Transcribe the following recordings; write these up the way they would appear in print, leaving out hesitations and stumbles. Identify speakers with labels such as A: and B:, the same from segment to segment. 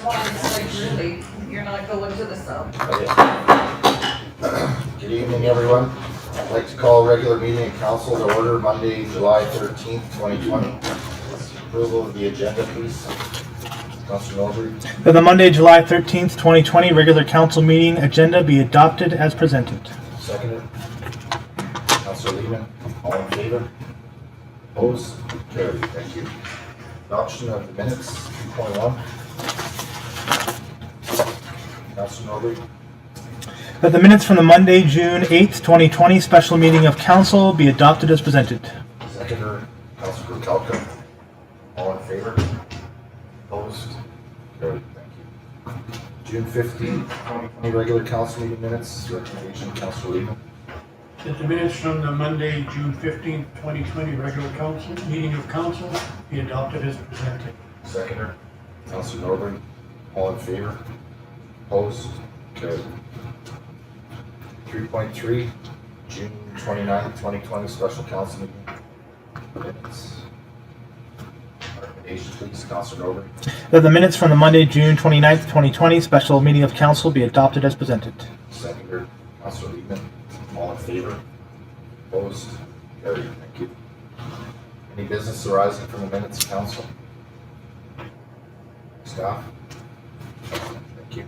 A: It's like really, you're not going to the sub.
B: Good evening, everyone. I'd like to call a regular meeting of council to order Monday, July 13th, 2020. Approval of the agenda, please. Councilor Norbury.
C: That the Monday, July 13th, 2020 regular council meeting agenda be adopted as presented.
B: Seconder. Councilor Lehman. All in favor? Opposed? Carried. Thank you. Adoption of the minutes, 2.1. Councilor Norbury.
C: That the minutes from the Monday, June 8th, 2020 special meeting of council be adopted as presented.
B: Seconder. Councilor Kalka. All in favor? Opposed? Carried. Thank you. June 15th, 2020 regular council meeting minutes, recommendation, Councilor Lehman.
D: That the minutes from the Monday, June 15th, 2020 regular council, meeting of council be adopted as presented.
B: Seconder. Councilor Norbury. All in favor? Opposed? Carried. 3.3, June 29th, 2020 special council meeting minutes. Recommendation, please, Councilor Norbury.
C: That the minutes from the Monday, June 29th, 2020 special meeting of council be adopted as presented.
B: Seconder. Councilor Lehman. All in favor? Opposed? Carried. Thank you. Any business arising from the minutes of council? Staff? Thank you.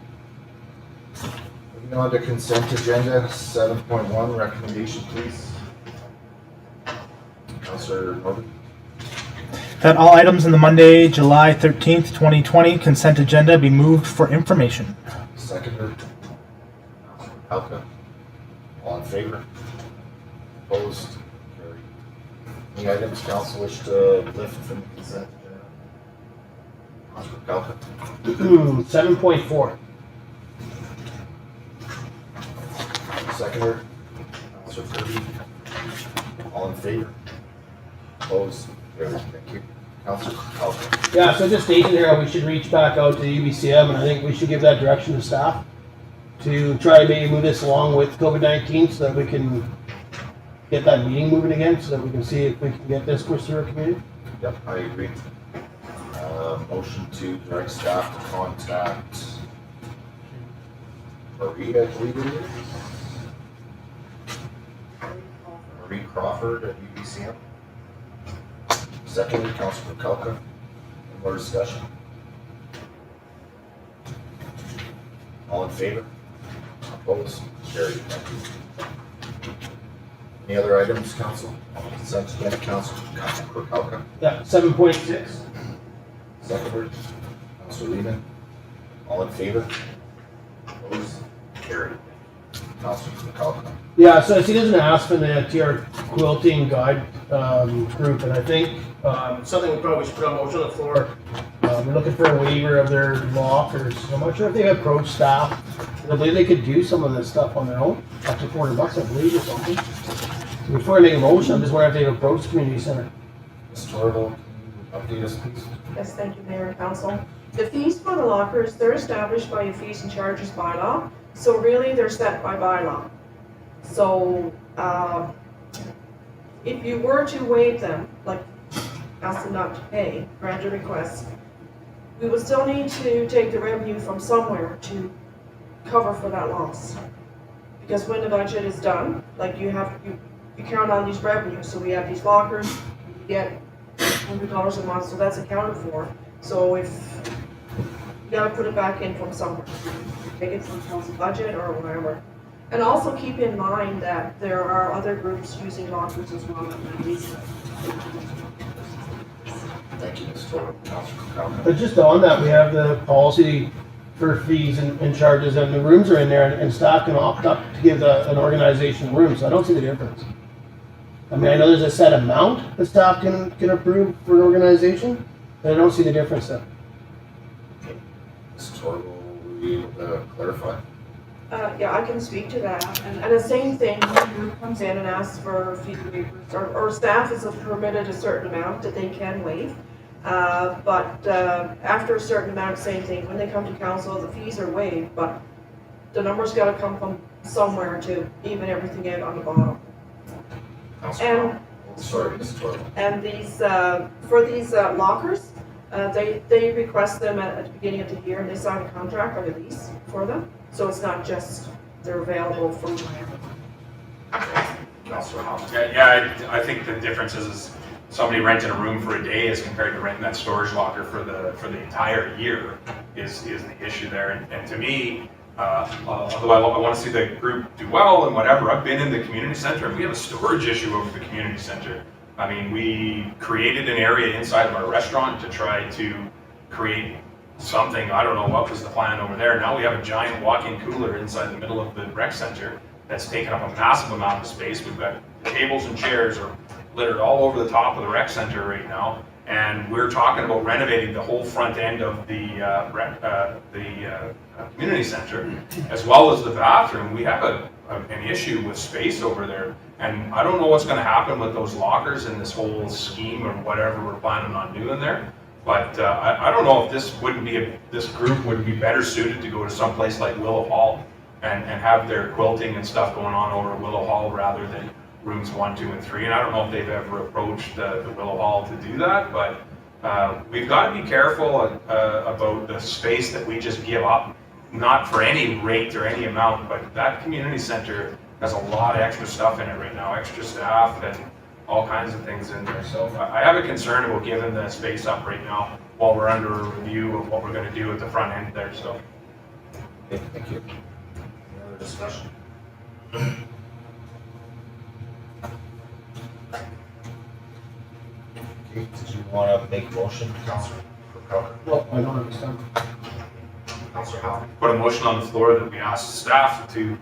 B: Moving on to consent agenda, 7.1, recommendation, please. Councilor Norbury.
C: That all items in the Monday, July 13th, 2020 consent agenda be moved for information.
B: Seconder. Councilor Palka. All in favor? Opposed? Carried. Any items council wish to lift from the consent agenda? Councilor Palka.
E: 7.4.
B: Seconder. Councilor Kirby. All in favor? Opposed? Carried. Thank you. Councilor Palka.
E: Yeah, so just stating here, we should reach back out to UBCM, and I think we should give that direction to staff to try to maybe move this along with COVID-19 so that we can get that meeting moving again, so that we can see if we can get this pushed through our community.
B: Yep, I agree. Motion to direct staff to contact Maria, I believe it is. Marie Crawford at UBCM. Secondly, Councilor Kalka. Any more discussion? All in favor? Opposed? Carried. Thank you. Any other items, council? Consent agenda, Councilor Kalka.
E: Yeah, 7.6.
B: Seconder. Councilor Lehman. All in favor? Opposed? Carried. Councilor Kalka.
E: Yeah, so I see there's an ask from the TR Quilting Guide group, and I think something we probably should put on motion on the floor. We're looking for a waiver of their lockers. I'm not sure if they approach staff. I believe they could do some of this stuff on their own, up to $400, I believe, or something. So before I make a motion, I'm just wondering if they've approached the community center.
B: Ms. Torval, update us, please.
A: Yes, thank you, Mayor and Council. The fees for the lockers, they're established by a fees and charges bylaw, so really they're set by bylaw. So if you were to waive them, like ask them not to pay, grant a request, we would still need to take the revenue from somewhere to cover for that loss. Because when the budget is done, like you count on these revenues, so we have these lockers, we get $100 a month, so that's accounted for. So if you gotta put it back in from somewhere, take it from council budget or whatever. And also keep in mind that there are other groups using lockers as well that might need them.
B: Thank you, Ms. Torval. Councilor Kalka.
E: But just on that, we have the policy for fees and charges, and the rooms are in there, and staff can opt up to give an organization room, so I don't see the difference. I mean, I know there's a set amount that staff can approve for an organization, but I don't see the difference there.
B: Ms. Torval, will you be able to clarify?
A: Yeah, I can speak to that. And the same thing, when a group comes in and asks for fee waivers, or staff is permitted a certain amount that they can waive. But after a certain amount, same thing, when they come to council, the fees are waived, but the number's gotta come from somewhere to even everything out on the bottom.
B: Councilor Sorry, Ms. Torval.
A: And these, for these lockers, They request them at the beginning of the year, and they sign a contract or a lease for them. So it's not just they're available from whenever.
B: Councillor Howe.
F: Yeah, I think the difference is somebody renting a room for a day as compared to renting that storage locker for the entire year is the issue there. And to me, although I want to see the group do well and whatever, I've been in the community center and we have a storage issue over the community center. I mean, we created an area inside of our restaurant to try to create something. I don't know what was the plan over there. Now we have a giant walk-in cooler inside the middle of the rec center that's taken up a massive amount of space. We've got tables and chairs are littered all over the top of the rec center right now, and we're talking about renovating the whole front end of the community center, as well as the bathroom. We have an issue with space over there, and I don't know what's going to happen with those lockers in this whole scheme or whatever we're planning on doing there. But I don't know if this group would be better suited to go to some place like Willow Hall and have their quilting and stuff going on over at Willow Hall rather than rooms 1, 2, and 3. And I don't know if they've ever approached the Willow Hall to do that, but we've got to be careful about the space that we just give up, not for any rate or any amount, but that community center has a lot of extra stuff in it right now, extra staff and all kinds of things in there. So I have a concern about giving the space up right now while we're under a review of what we're going to do at the front end there. So.
B: Okay, thank you. Any other discussion? Okay, did you want to make a motion, Councillor Crowder?
E: Well, I don't understand.
B: Councillor Howe?
F: Put a motion on the floor that we ask staff to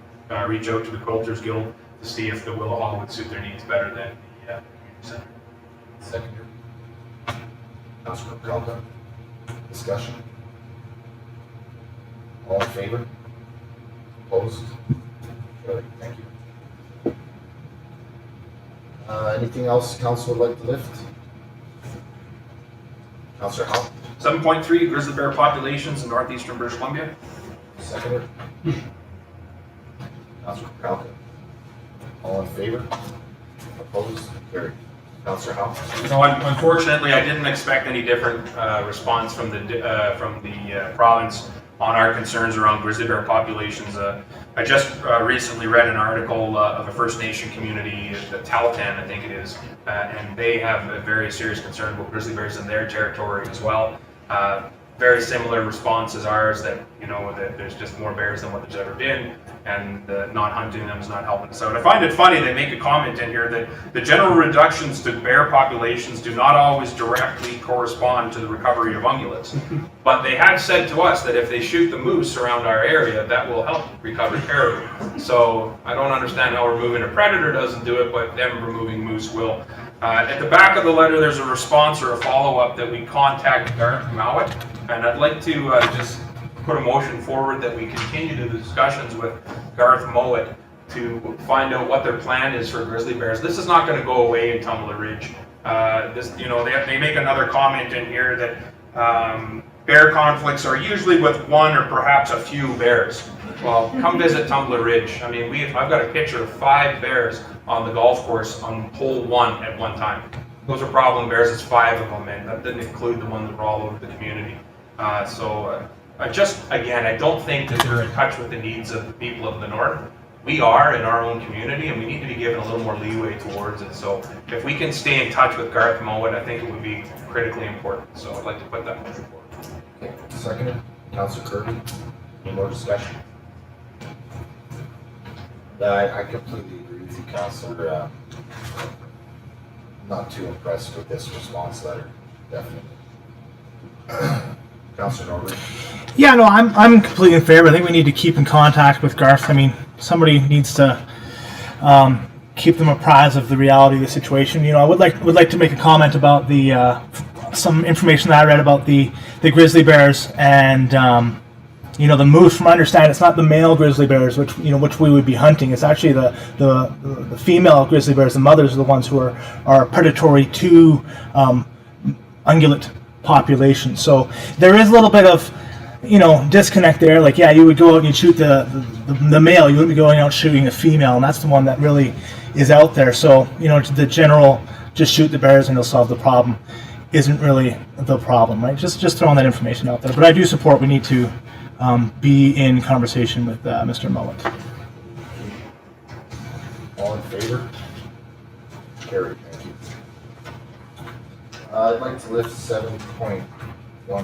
F: reach out to the Quilters Guild to see if the Willow Hall would suit their needs better than the community center.
B: Seconder. Councillor Crowder? Discussion? All in favor? Opposed? Carried. Thank you. Anything else council would like to lift? Councillor Howe?
F: 7.3 grizzly bear populations in northeastern British Columbia.
B: Seconder. Councillor Crowder? All in favor? Opposed? Carried. Councillor Howe?
F: No, unfortunately, I didn't expect any different response from the province on our concerns around grizzly bear populations. I just recently read an article of a First Nation community, the Tahltan, I think it is, and they have a very serious concern about grizzly bears in their territory as well. Very similar response as ours, that that there's just more bears than what there's ever been, and not hunting them is not helping us out. I find it funny they make a comment in here that the general reductions to bear populations do not always directly correspond to the recovery of ungulates. But they have said to us that if they shoot the moose around our area, that will help recover caribou. So I don't understand how removing a predator doesn't do it, but them removing moose will. At the back of the letter, there's a response or a follow-up that we contact Garth Mowat, and I'd like to just put a motion forward that we continue the discussions with Garth Mowat to find out what their plan is for grizzly bears. This is not going to go away in Tumbler Ridge. They make another comment in here that bear conflicts are usually with one or perhaps a few bears. Well, come visit Tumbler Ridge. I mean, I've got a picture of 5 bears on the golf course on hole 1 at one time. Those are problem bears. It's 5 of them, and that didn't include the ones that were all over the community. I don't think that they're in touch with the needs of the people of the north. We are in our own community, and we need to be given a little more leeway towards it. So if we can stay in touch with Garth Mowat, I think it would be critically important. So I'd like to put that motion forward.
B: Okay, seconder. Councillor Kirby? Any more discussion? I completely agree with you, Councillor. Not too impressed with this response letter, definitely. Councillor Norbert?
C: Yeah, no, I'm completely in favor. I think we need to keep in contact with Garth. I mean, somebody needs to keep them apprised of the reality of the situation. I would like to make a comment about the some information that I read about the grizzly bears and the moose. From my understanding, it's not the male grizzly bears which we would be hunting. It's actually the female grizzly bears. The mothers are the ones who are predatory to ungulate population. So there is a little bit of disconnect there. Like, yeah, you would go out and you'd shoot the male, you wouldn't be going out shooting the female, and that's the one that really is out there. So the general just shoot the bears and they'll solve the problem. isn't really the problem, right? Just throwing that information out there. But I do support we need to be in conversation with Mr. Mowat.
B: All in favor? Carried, thank you. I'd like to lift 7.10 for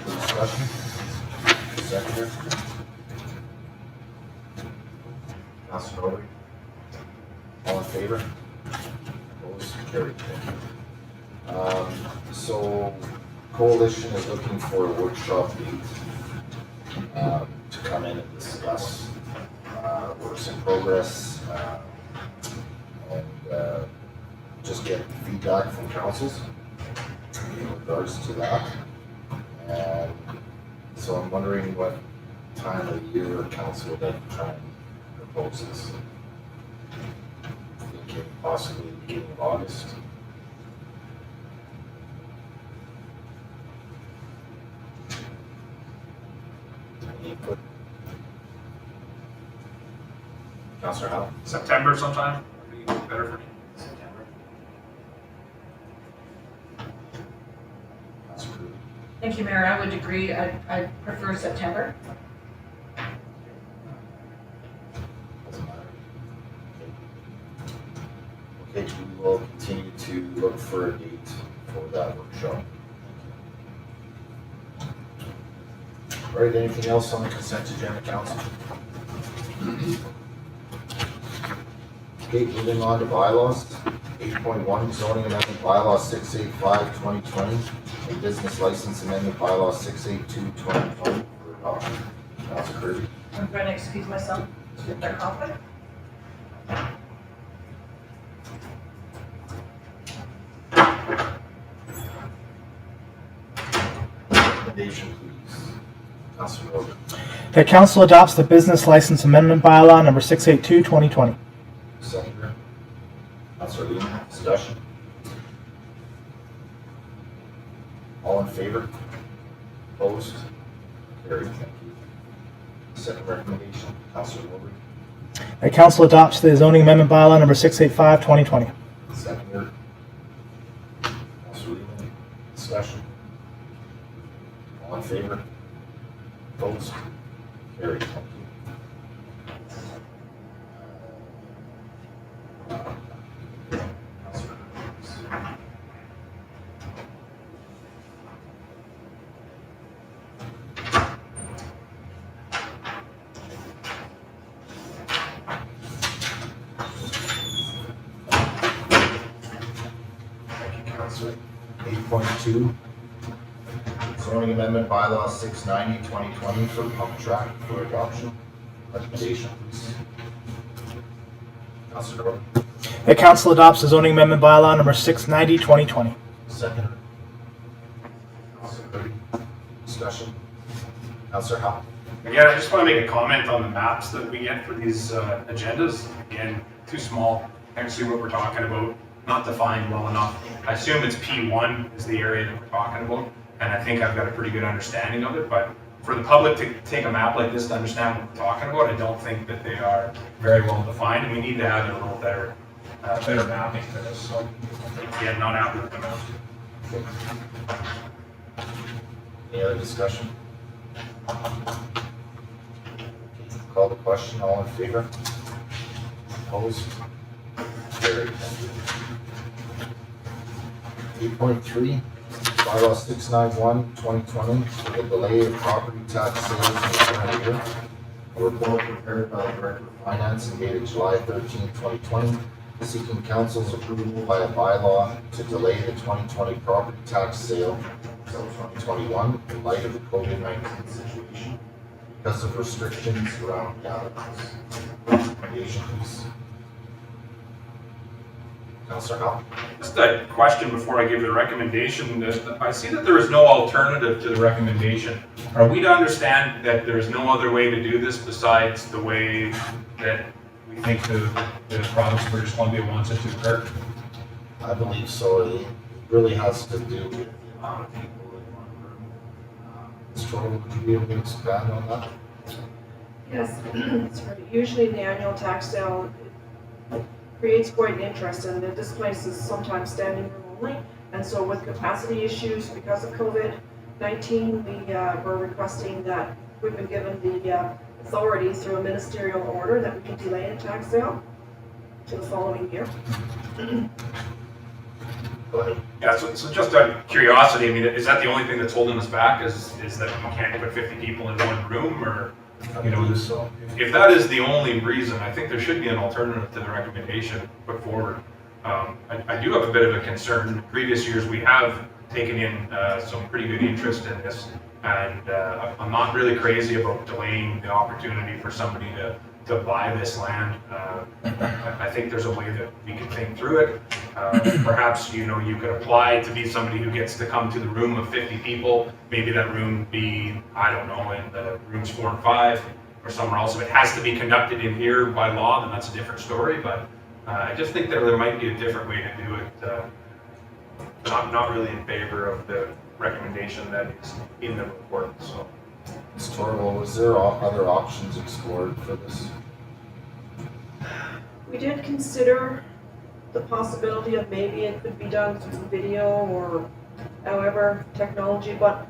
B: discussion. Seconder. Councilor Norby. All in favor? Opposed? Carried, thank you. So Coalition is looking for a workshop date to come in and discuss works in progress and just get feedback from councils in regards to that. And so I'm wondering what time of year council would like to try and propose this. Thinking possibly the beginning of August. Any input? Councilor Howe?
F: September sometime would be better for me.
B: September. Councilor Crew?
G: Thank you, Mayor. I would agree. I prefer September.
B: Doesn't matter. Okay, we will continue to look for a date for that workshop. All right, anything else on the consent agenda, council? Okay, moving on to bylaws. 8.1 zoning amendment bylaw 685/2020 and business license amendment bylaw 682/2020 for adoption. Councilor Kirby.
G: I'm going to excuse myself to their conflict.
B: Recommendation, please. Councilor Norby.
C: Okay, council adopts the business license amendment bylaw number 682/2020.
B: Seconder. Councilor Lehman, discussion. All in favor? Opposed? Carried, thank you. Second recommendation, Councilor Norby.
C: Okay, council adopts the zoning amendment bylaw number 685/2020.
B: Seconder. Councilor Lehman, discussion. All in favor? Opposed? Carried, thank you. Councilor Hughes. Thank you, Councilor. 8.2, zoning amendment bylaw 690/2020 for pump track for adoption. Recommendation, please. Councilor Norby.
C: Okay, council adopts the zoning amendment bylaw number 690/2020.
B: Second. Councilor Kirby. Discussion. Councilor Howe.
F: Again, I just want to make a comment on the maps that we get for these agendas. Again, too small. I can see what we're talking about, not defined well enough. I assume it's P1 is the area that we're talking about, and I think I've got a pretty good understanding of it, but for the public to take a map like this to understand what we're talking about, I don't think that they are very well defined, and we need to have a little better mapping for this, so again, not happy with the map.
B: Any other discussion? Call the question. All in favor? Opposed? Carried. Thank you. 8.3, bylaw 691/2020 for the delay of property tax sales in the current year. A report prepared by the Director of Finance and dated July 13, 2020, seeking council's approval by a bylaw to delay the 2020 property tax sale until 2021 in light of the COVID-19 situation because of restrictions around gatherings. Recommendation, please. Councilor Howe.
F: Just a question before I give the recommendation. I see that there is no alternative to the recommendation. Are we to understand that there is no other way to do this besides the way that we think the province of British Columbia wants it to occur?
B: I believe so. It really has to do with the amount of people in one room. Ms. Troy, would you be able to expand on that?
A: Yes, sorry. Usually the annual tax sale creates quite an interest, and this place is sometimes standing room only, And so with capacity issues because of COVID-19, we were requesting that we've been given the authority through a ministerial order that we can delay the tax sale to the following year.
B: Go ahead.
F: Yeah, so just out of curiosity, I mean, is that the only thing that's holding us back, is that you can't put 50 people in one room, or, you know,
B: so.
F: if that is the only reason, I think there should be an alternative to the recommendation put forward. I do have a bit of a concern. In previous years, we have taken in some pretty good interest in this, and I'm not really crazy about delaying the opportunity for somebody to buy this land. I think there's a way that we can think through it. Perhaps, you know, you could apply to be somebody who gets to come to the room of 50 people. Maybe that room be, I don't know, in the rooms 4 and 5 or somewhere else. If it has to be conducted in here by law, then that's a different story. But I just think that there might be a different way to do it. Not really in favor of the recommendation that is in the report. So,
B: Ms. Torval, was there other options explored for this?
A: We did consider the possibility of maybe it could be done through video or however technology, but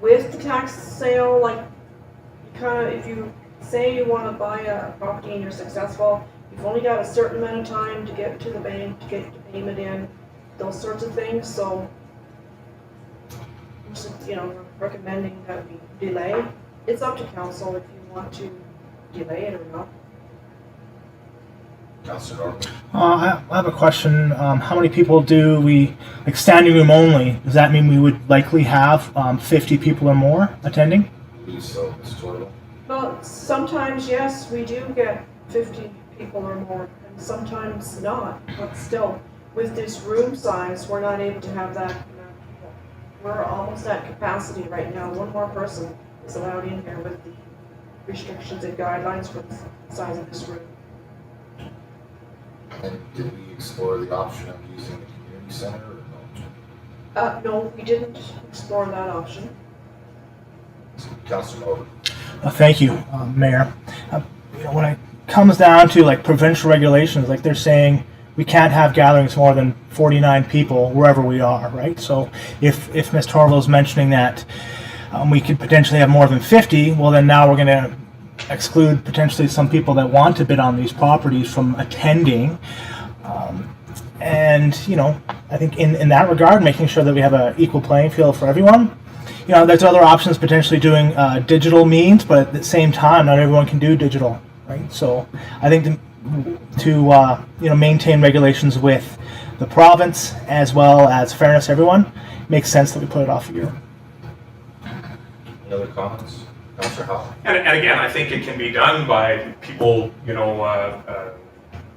A: with the tax sale, like, you kind of, if you say you want to buy a property and you're successful, you've only got a certain amount of time to get to the bank, to get your payment in, those sorts of things. So, you know, we're recommending that we delay. It's up to council if you want to delay it or not.
B: Councilor Norman?
C: I have a question. How many people do we, like standing room only, does that mean we would likely have 50 people or more attending?
B: I believe so, Ms. Torval.
A: Well, sometimes, yes, we do get 50 people or more, and sometimes not, but still, with this room size, we're not able to have that amount of people. We're almost at capacity right now. One more person is allowed in here with the restrictions and guidelines for the size of this room.
B: And did we explore the option of using the community center or no?
A: No, we didn't explore that option.
B: Councilor Norman?
C: Thank you, Mayor. You know, when it comes down to like provincial regulations, like they're saying we can't have gatherings more than 49 people wherever we are, right? So if Ms. Torval is mentioning that we could potentially have more than 50, well then now we're going to exclude potentially some people that want to bid on these properties from attending. And, you know, I think in that regard, making sure that we have an equal playing field for everyone. You know, there's other options, potentially doing digital means, but at the same time, not everyone can do digital, right? So I think to you know, maintain regulations with the province as well as fairness to everyone, makes sense that we put it off a year.
B: Any other comments? Councilor Howell?
F: and again, I think it can be done by people, you know,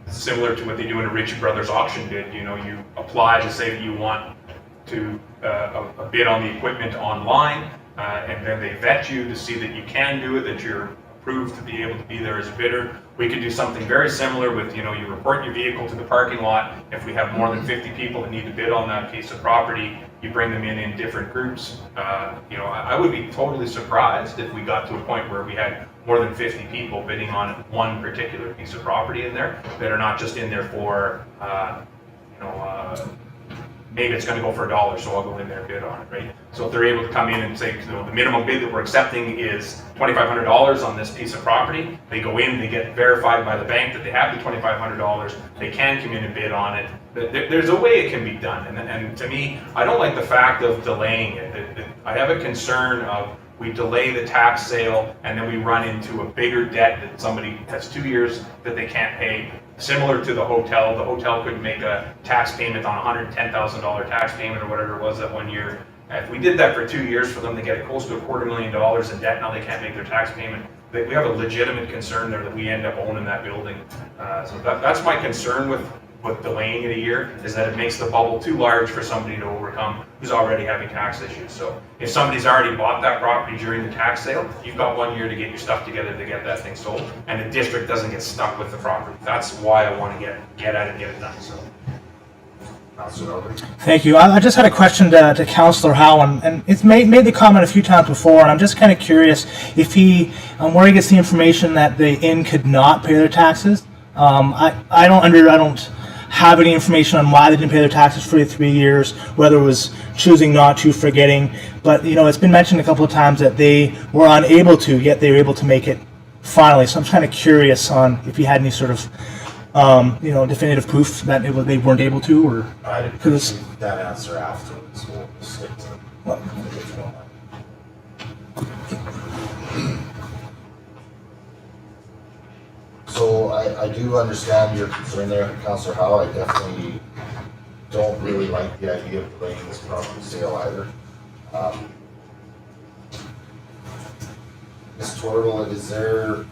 F: similar to what they do in a Ritchie Brothers auction bid. You know, you apply to say that you want to a bid on the equipment online, and then they vet you to see that you can do it, that you're approved to be able to be there as a bidder. We could do something very similar with, you know, you report your vehicle to the parking lot. If we have more than 50 people that need to bid on that piece of property, you bring them in different groups. You know, I would be totally surprised if we got to a point where we had more than 50 people bidding on one particular piece of property in there that are not just in there for, you know, maybe it's going to go for $1, so I'll go in there and bid on it, right? So if they're able to come in and say, you know, the minimum bid that we're accepting is $2,500 on this piece of property, they go in, they get verified by the bank that they have the $2,500, they can come in and bid on it. There's a way it can be done, and to me, I don't like the fact of delaying it. I have a concern of we delay the tax sale and then we run into a bigger debt that somebody has 2 years that they can't pay. Similar to the hotel couldn't make a tax payment on a $110,000 tax payment or whatever it was that 1 year. If we did that for 2 years for them to get close to $250,000 in debt, now they can't make their tax payment. We have a legitimate concern there that we end up owning that building. So that's my concern with delaying it a year, is that it makes the bubble too large for somebody to overcome who's already having tax issues. So if somebody's already bought that property during the tax sale, you've got 1 year to get your stuff together to get that thing sold, and the district doesn't get stuck with the property. That's why I want to get at it and get it done. So.
C: Thank you. I just had a question to Councillor Howe, and it's made the comment a few times before, and I'm just kind of curious if he, where he gets the information that the inn could not pay their taxes. have any information on why they didn't pay their taxes for 3 years, whether it was choosing not to, forgetting. But it's been mentioned a couple of times that they were unable to, yet they were able to make it finally. So I'm kind of curious on if you had any sort of definitive proof that they weren't able to, or
B: I'd appreciate that answer afterwards. We'll stick to what if you don't mind. So I do understand your concern there, Councillor Howe. I definitely don't really like the idea of delaying this property sale either. Ms. Torval, is there,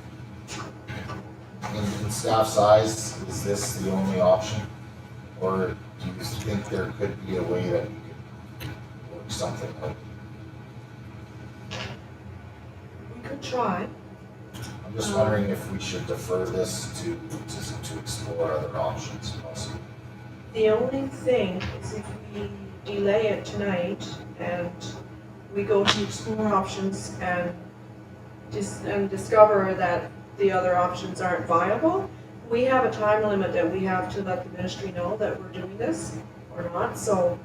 B: in staff's eyes, is this the only option? Or do you think there could be a way that we could work something out?
A: We could try.
B: I'm just wondering if we should defer this to explore other options possibly.
A: The only thing is if we delay it tonight and we go to explore options and discover that the other options aren't viable, we have a time limit that we have to let the ministry know that we're doing this or not, so.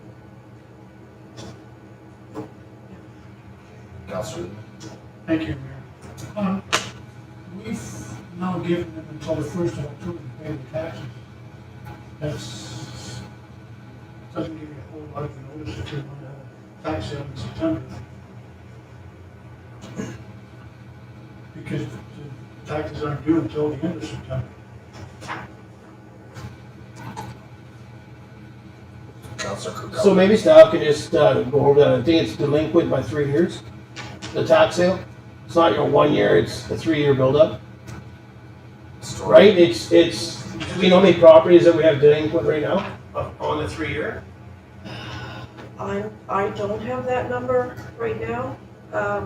B: Councillor,
D: Thank you, Mayor. We've now given them until the 1st of October to pay the taxes. That's, doesn't give you a whole lot of notice if you're going to have a tax sale in September. Because the taxes aren't due until the end of September.
B: Councillor Kirkcaldy.
E: So maybe staff can just go over that. I think it's delinquent by 3 years, the tax sale. It's not your 1 year, it's a 3-year buildup, right? It's, do we know how many properties that we have delinquent right now on the 3-year?
A: I don't have that number right now.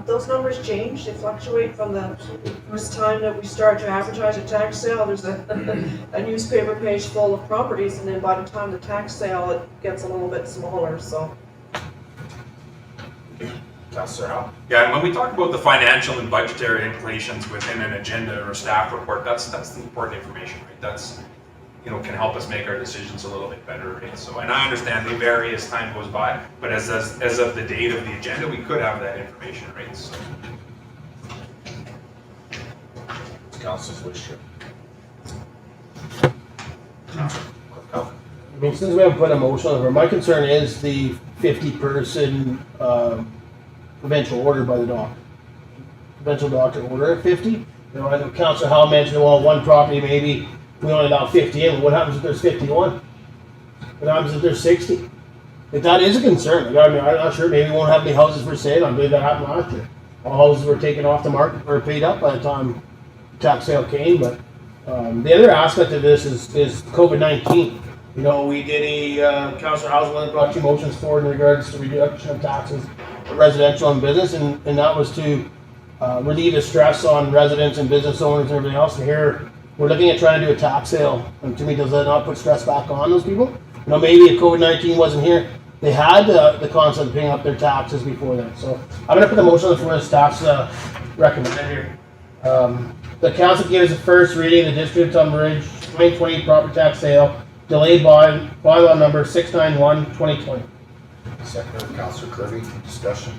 A: Those numbers change, they fluctuate from the first time that we start to advertise a tax sale. There's a newspaper page full of properties, and then by the time the tax sale, it gets a little bit smaller, so.
B: Councillor Howe.
F: Yeah, and when we talk about the financial and budgetary implications within an agenda or staff report, that's the important information, right? That's, can help us make our decisions a little bit better, right? So, and I understand they vary as time goes by, but as of the date of the agenda, we could have that information, right? So.
B: Council's wish here.
E: I mean, since we haven't put a motion on it, my concern is the 50-person provincial order by the doctor. Provincial doctor order at 50. I know Councillor Howe mentioned, well, one property maybe we only allow 50 in. What happens if there's 51? What happens if there's 60? If that is a concern, I'm not sure. Maybe we won't have any houses for sale. I believe that happened last year. All houses were taken off the market or paid up by the time tax sale came. But the other aspect of this is COVID-19. We did a Councillor House brought 2 motions forward in regards to reduction of taxes for residential and business, and that was to relieve the stress on residents and business owners and everything else. And here we're looking at trying to do a tax sale. And to me, does that not put stress back on those people? Maybe if COVID-19 wasn't here, they had the concept of paying up their taxes before that. So I'm going to put the motion on the floor. Staff's recommended here. The council gives a first reading of the District of Ridge 2020 property tax sale, delayed by bylaw number 691/2020.
B: Seconder, Councillor Kirby, discussion.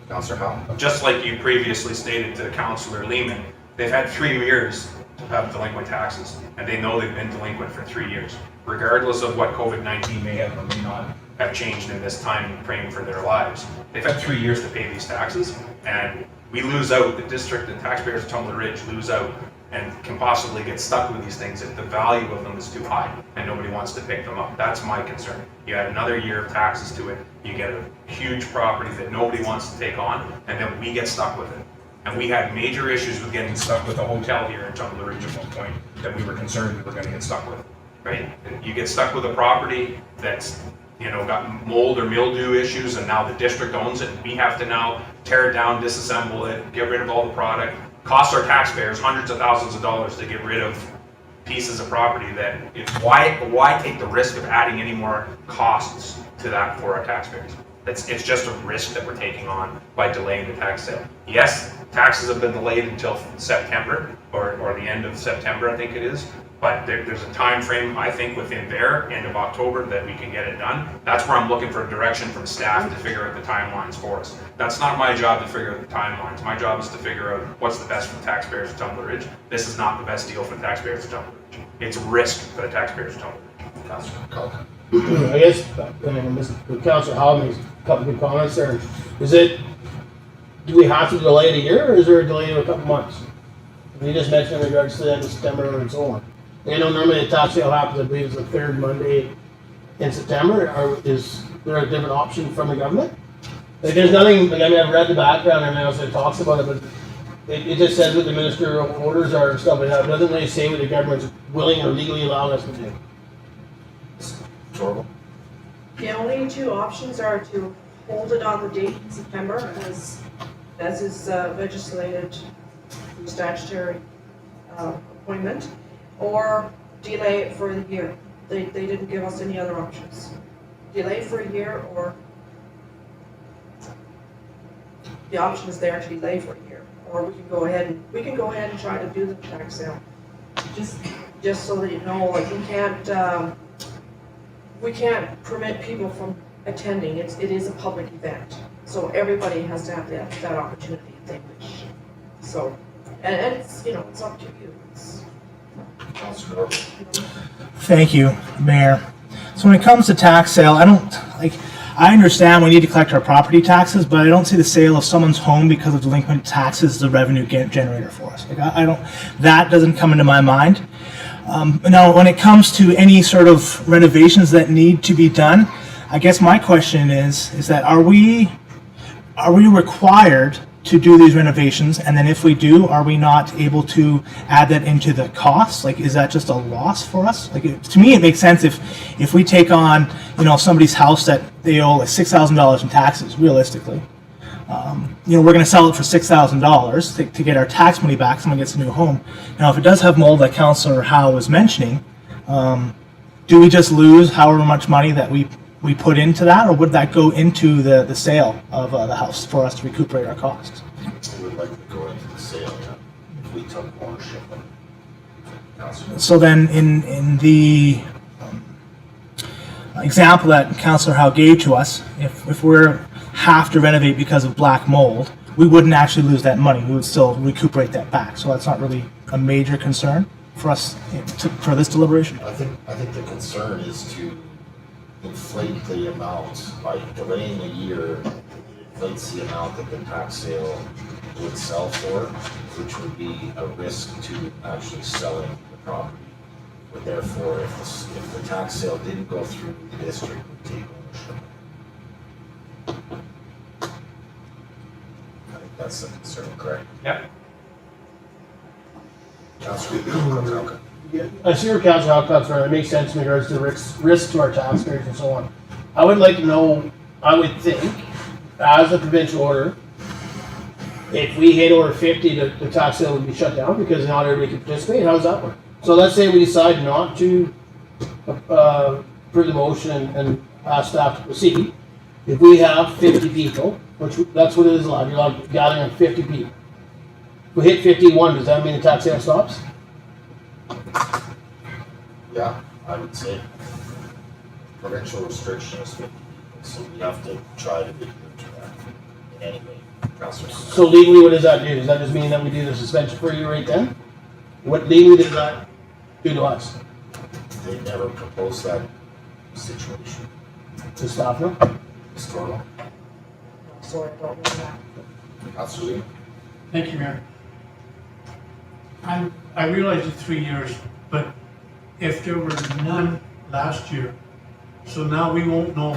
B: Councillor Howe.
F: Just like you previously stated to Councillor Lehman, they've had 3 years to have delinquent taxes, and they know they've been delinquent for 3 years, regardless of what COVID-19 may have or may not have changed in this time frame for their lives. They've had 3 years to pay these taxes, and we lose out, the district and taxpayers of Tumbler Ridge lose out and can possibly get stuck with these things if the value of them is too high and nobody wants to pick them up. That's my concern. You add another year of taxes to it, you get a huge property that nobody wants to take on, and then we get stuck with it. And we had major issues with getting stuck with a hotel here in Tumbler Ridge at one point that we were concerned we were going to get stuck with, right? And you get stuck with a property that's got mold or mildew issues, and now the district owns it, and we have to now tear it down, disassemble it, get rid of all the product. Costs our taxpayers hundreds of thousands of dollars to get rid of pieces of property that, why take the risk of adding any more costs to that for our taxpayers? It's just a risk that we're taking on by delaying the tax sale. Yes, taxes have been delayed until September, or the end of September, I think it is. But there's a time frame, I think, within there, end of October, that we can get it done. That's where I'm looking for direction from staff to figure out the timelines for us. That's not my job to figure out the timelines. My job is to figure out what's the best for the taxpayers of Tumbler Ridge. This is not the best deal for the taxpayers of Tumbler Ridge. It's risk for the taxpayers of Tumbler Ridge.
B: Councillor Calkin.
E: I guess, I mean, Councillor Howe makes a couple good comments there. Do we have to delay it a year, or is there a delay of a couple months? You just mentioned in regards to the end of September and so on. I know normally a tax sale happens, I believe it's the third Monday in September. Is there a different option from the government? Like, there's nothing, like, I mean, I've read the background and else it talks about it, but it just says what the ministerial orders are and stuff like that. It doesn't really say what the government's willing or legally allowing us to do.
B: Torval.
A: The only two options are to hold it on the date in September as is legislated statutory appointment, or delay it for a year. They didn't give us any other options. Delay for a year, or the option is there to delay for a year, or we can go ahead and try to do the tax sale. Just so that you know, like, we can't permit people from attending. It is a public event, so everybody has to have that opportunity if they wish. So, and it's, you know, it's up to you.
B: Councillor Northern.
C: Thank you, Mayor. So when it comes to tax sale, I understand we need to collect our property taxes, but I don't see the sale of someone's home because of delinquent taxes as a revenue generator for us. Like, that doesn't come into my mind. Now, when it comes to any sort of renovations that need to be done, I guess my question is that are we required to do these renovations? And then if we do, are we not able to add that into the cost? Like, is that just a loss for us? Like, to me, it makes sense if we take on, somebody's house that they owe like $6,000 in taxes, realistically. We're going to sell it for $6,000 to get our tax money back. Someone gets a new home. Now, if it does have mold, like Councillor Howe was mentioning, do we just lose however much money that we put into that, or would that go into the sale of the house for us to recuperate our costs?
B: I would like to go into the sale, yeah, if we took ownership of it. Councillor.
C: So then in the example that Councillor Howe gave to us, if we're have to renovate because of black mold, we wouldn't actually lose that money. We would still recuperate that back. So that's not really a major concern for us for this deliberation.
B: I think the concern is to inflate the amount by delaying a year. It inflates the amount that the tax sale would sell for, which would be a risk to actually selling the property. But therefore, if the tax sale didn't go through, the district would take ownership. I think that's the concern, correct?
F: Yep.
B: Councillor Calkin.
E: I see where Councillor Howe comes from. It makes sense in regards to risk to our taxpayers and so on. I would like to know, I would think, as a provincial order, if we hit over 50, the tax sale would be shut down because not everybody can participate. How does that work? So let's say we decide not to approve the motion and ask staff to proceed. If we have 50 people, which that's what it is allowed, you're allowed gathering of 50 people. If we hit 51, does that mean the tax sale stops?
B: Yeah, I would say provincial restriction is 50 people, so we have to try to get to that in any way. Councillor.
E: So legally, what does that do? Does that just mean that we do the suspension for you right then? What legally does that do to us?
B: They never proposed that situation.
E: To stop them?
B: Ms. Torval.
A: Sorry, I don't know that.
B: Councillor Lee.
D: Thank you, Mayor. I realize it's 3 years, but if there were none last year, so now we won't know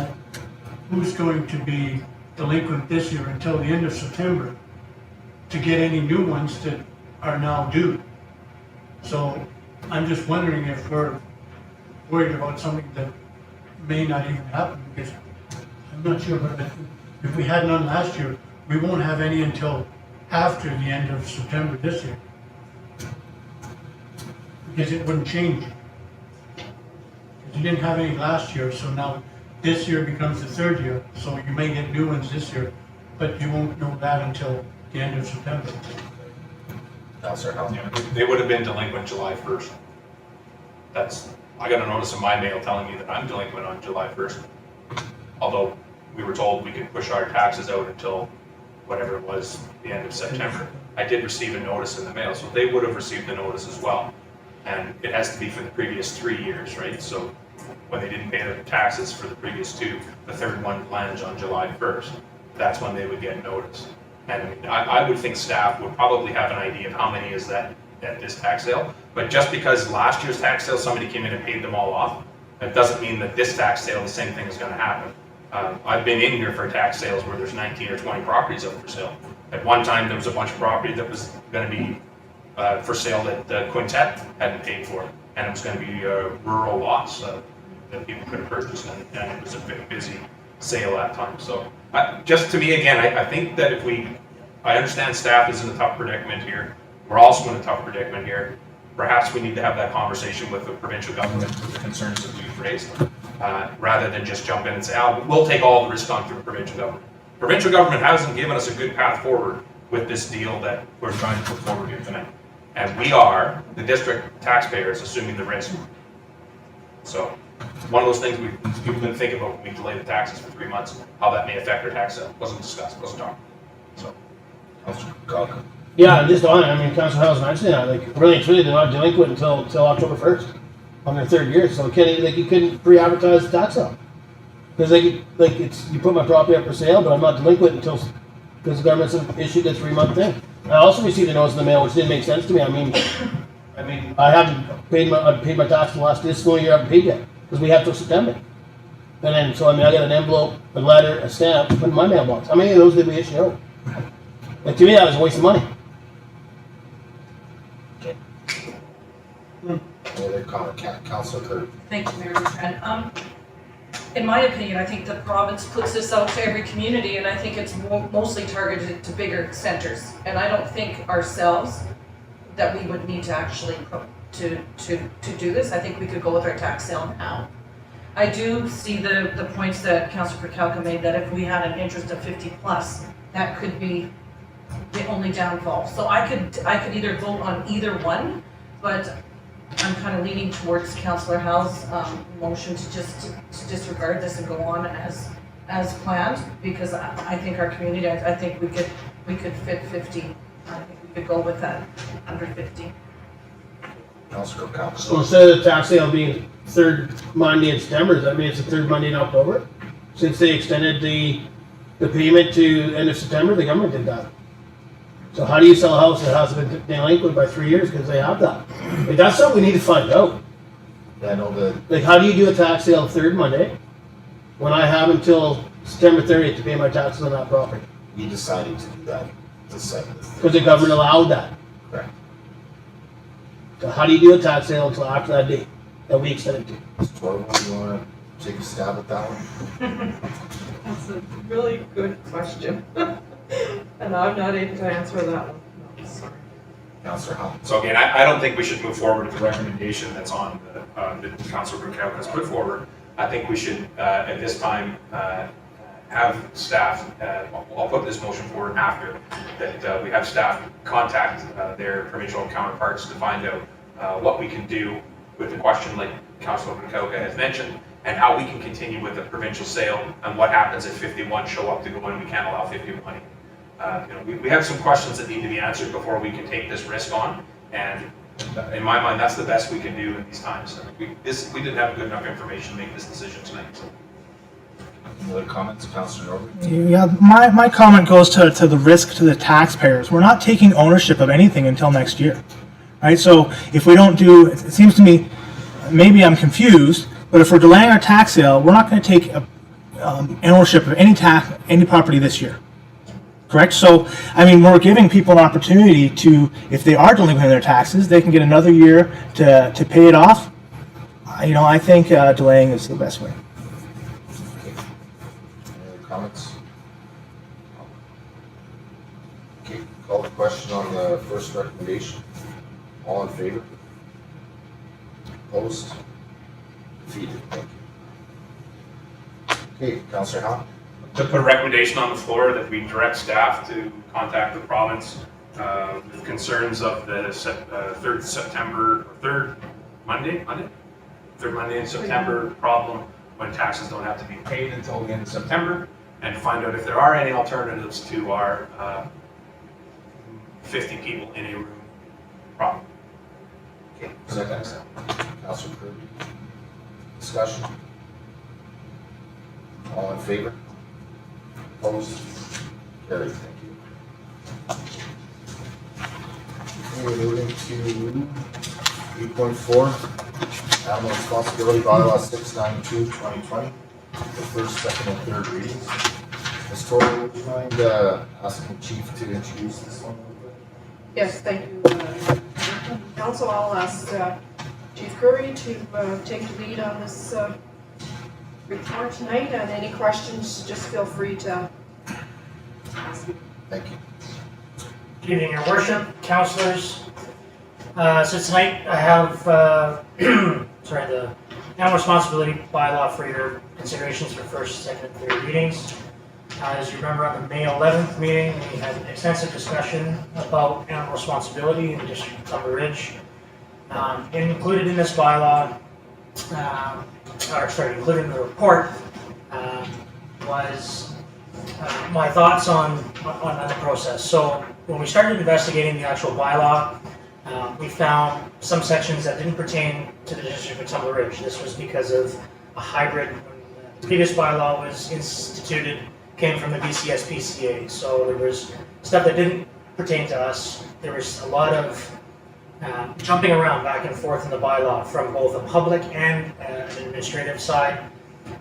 D: who's going to be delinquent this year until the end of September to get any new ones that are now due. So I'm just wondering if we're worried about something that may not even happen, because I'm not sure, but if we had none last year, we won't have any until after the end of September this year. Because it wouldn't change. Because you didn't have any last year, so now this year becomes the third year, so you may get new ones this year, but you won't know that until the end of September.
B: Councillor Howe.
F: Yeah, they would have been delinquent July 1st. I got a notice in my mail telling me that I'm delinquent on July 1st. Although we were told we could push our taxes out until whatever it was, the end of September. I did receive a notice in the mail, so they would have received a notice as well. And it has to be for the previous 3 years, right? So when they didn't pay their taxes for the previous 2, the third one lands on July 1st. That's when they would get notice. And I mean, I would think staff would probably have an idea of how many is that at this tax sale. But just because last year's tax sale, somebody came in and paid them all off, that doesn't mean that this tax sale, the same thing is gonna happen. I've been in here for tax sales where there's 19 or 20 properties up for sale. At one time, there was a bunch of property that was gonna be for sale that Quintet hadn't paid for. And it was gonna be rural lots that people could have purchased, and it was a bit busy sale that time. So just to me, again, I think that I understand staff is in a tough predicament here. We're also in a tough predicament here. Perhaps we need to have that conversation with the provincial government with the concerns that we've raised, rather than just jump in and say, we'll take all the risk on through provincial government. Provincial government hasn't given us a good path forward with this deal that we're trying to put forward here tonight. And we are, the district taxpayers, assuming the risk. So one of those things we've been thinking about when we delay the taxes for 3 months, how that may affect our tax sale. Wasn't discussed, wasn't talked. So.
B: Councillor Kalka.
E: Yeah, just on it, I mean, Councillor Howe's mentioned that, like, really and truly, they're not delinquent until October 1st, on their 3rd year, so you couldn't pre-advertise the tax sale. Because you put my property up for sale, but I'm not delinquent until, because the government's issued a 3-month thing. I also received a notice in the mail, which didn't make sense to me. I mean, I haven't paid my tax the last this school year. I haven't paid yet because we have till September. And then, so I mean, I got an envelope, a letter, a stamp, put in my mailbox. How many of those did we issue out? Like, to me, that was a waste of money.
B: Any other comment? Councillor Kirk.
G: Thank you, Mayor Moore. In my opinion, I think the province puts this out to every community, and I think it's mostly targeted to bigger centers. And I don't think ourselves that we would need to actually to do this. I think we could go with our tax sale now. I do see the points that Councillor Procalca made, that if we had an interest of 50 plus, that could be the only downfall. So I could either vote on either one, but I'm kind of leaning towards Councillor Howe's motion to just disregard this and go on as planned, because I think our community, I think we could fit 50. I think we could go with that under 50.
B: Councillor Kalka.
E: So instead of the tax sale being 3rd Monday in September, does that mean it's the 3rd Monday in October? Since they extended the payment to end of September, the government did that. So how do you sell a house that hasn't been delinquent by 3 years because they have that? Like, that's something we need to find out.
B: Yeah, I know that.
E: Like, how do you do a tax sale 3rd Monday when I have until September 30th to pay my taxes on that property?
B: We decided to do that the 7th.
E: Because the government allowed that.
B: Correct.
E: So how do you do a tax sale until after that date that we extended to?
B: Mr. Torval, you want to take a stab at that one?
A: That's a really good question. And I'm not able to answer that one. No, sorry.
B: Councillor Howe.
F: So again, I don't think we should move forward with the recommendation that's on that Councillor Procalca has put forward. I think we should, at this time, have staff, I'll put this motion forward after, that we have staff contact their provincial counterparts to find out what we can do with the question like Councillor Procalca has mentioned, and how we can continue with the provincial sale, and what happens if 51 show up to go in, we can't allow 51. We have some questions that need to be answered before we can take this risk on, and in my mind, that's the best we can do in these times. We didn't have good enough information to make this decision tonight. So.
B: Any other comments, Councillor Norby?
C: Yeah, my comment goes to the risk to the taxpayers. We're not taking ownership of anything until next year, right? So if we don't do, it seems to me, maybe I'm confused, but if we're delaying our tax sale, we're not going to take ownership of any property this year. Correct? So, I mean, we're giving people an opportunity to, if they are delinquent in their taxes, they can get another year to pay it off. I think delaying is the best way.
B: Okay. Any other comments? Okay, call the question on the first recommendation. All in favor? Opposed? Defeated. Thank you. Okay, Councillor Howe.
F: To put a recommendation on the floor that we direct staff to contact the province with concerns of the 3rd September, 3rd Monday, third Monday in September problem when taxes don't have to be paid until the end of September, and find out if there are any alternatives to our 50 people in a room problem.
B: Okay, second. Councilor Kirby. Discussion. All in favor? Opposed? Carried. Thank you. Okay, moving to 8.4, Animal Responsibility Bylaw 692/2020, the first, second, and third readings. Ms. Torre, would you mind asking Chief to introduce this one?
A: Yes, thank you. Council, I'll ask Chief Curry to take the lead on this report tonight, and any questions, just feel free to ask.
B: Thank you.
H: Good evening, Your Worship, councillors. So tonight I have the Animal Responsibility Bylaw for your considerations for first, second, and third readings. As you remember, at the May 11th meeting, we had an extensive discussion about animal responsibility in the District of Thunder Ridge. Included in this bylaw, included in the report, was my thoughts on the process. So when we started investigating the actual bylaw, we found some sections that didn't pertain to the District of Thunder Ridge. This was because of a hybrid. When the previous bylaw was instituted, came from the BCSPCA. So there was stuff that didn't pertain to us. There was a lot of jumping around back and forth in the bylaw from both a public and an administrative side.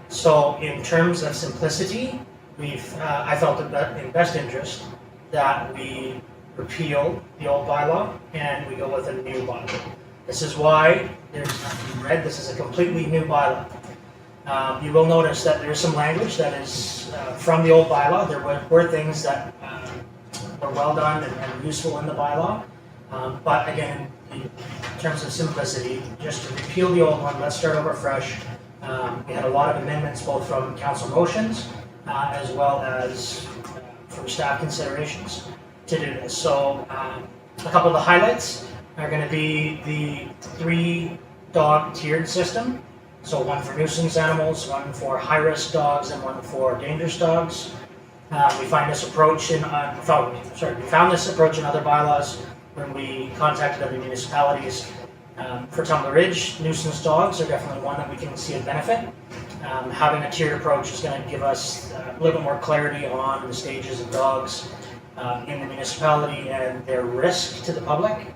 H: So in terms of simplicity, I felt it in best interest that we repeal the old bylaw and we go with a new bylaw. This is why there's nothing red. This is a completely new bylaw. You will notice that there's some language that is from the old bylaw. There were things that were well done and useful in the bylaw. But again, in terms of simplicity, just to repeal the old one, let's start over fresh. We had a lot of amendments both from council motions as well as from staff considerations to do this. So a couple of the highlights are going to be the 3-dog tiered system. So one for nuisance animals, one for high-risk dogs, and one for dangerous dogs. We found this approach in other bylaws when we contacted other municipalities. For Tumbler Ridge, nuisance dogs are definitely one that we can see a benefit. Having a tiered approach is going to give us a little bit more clarity on the stages of dogs in the municipality and their risk to the public.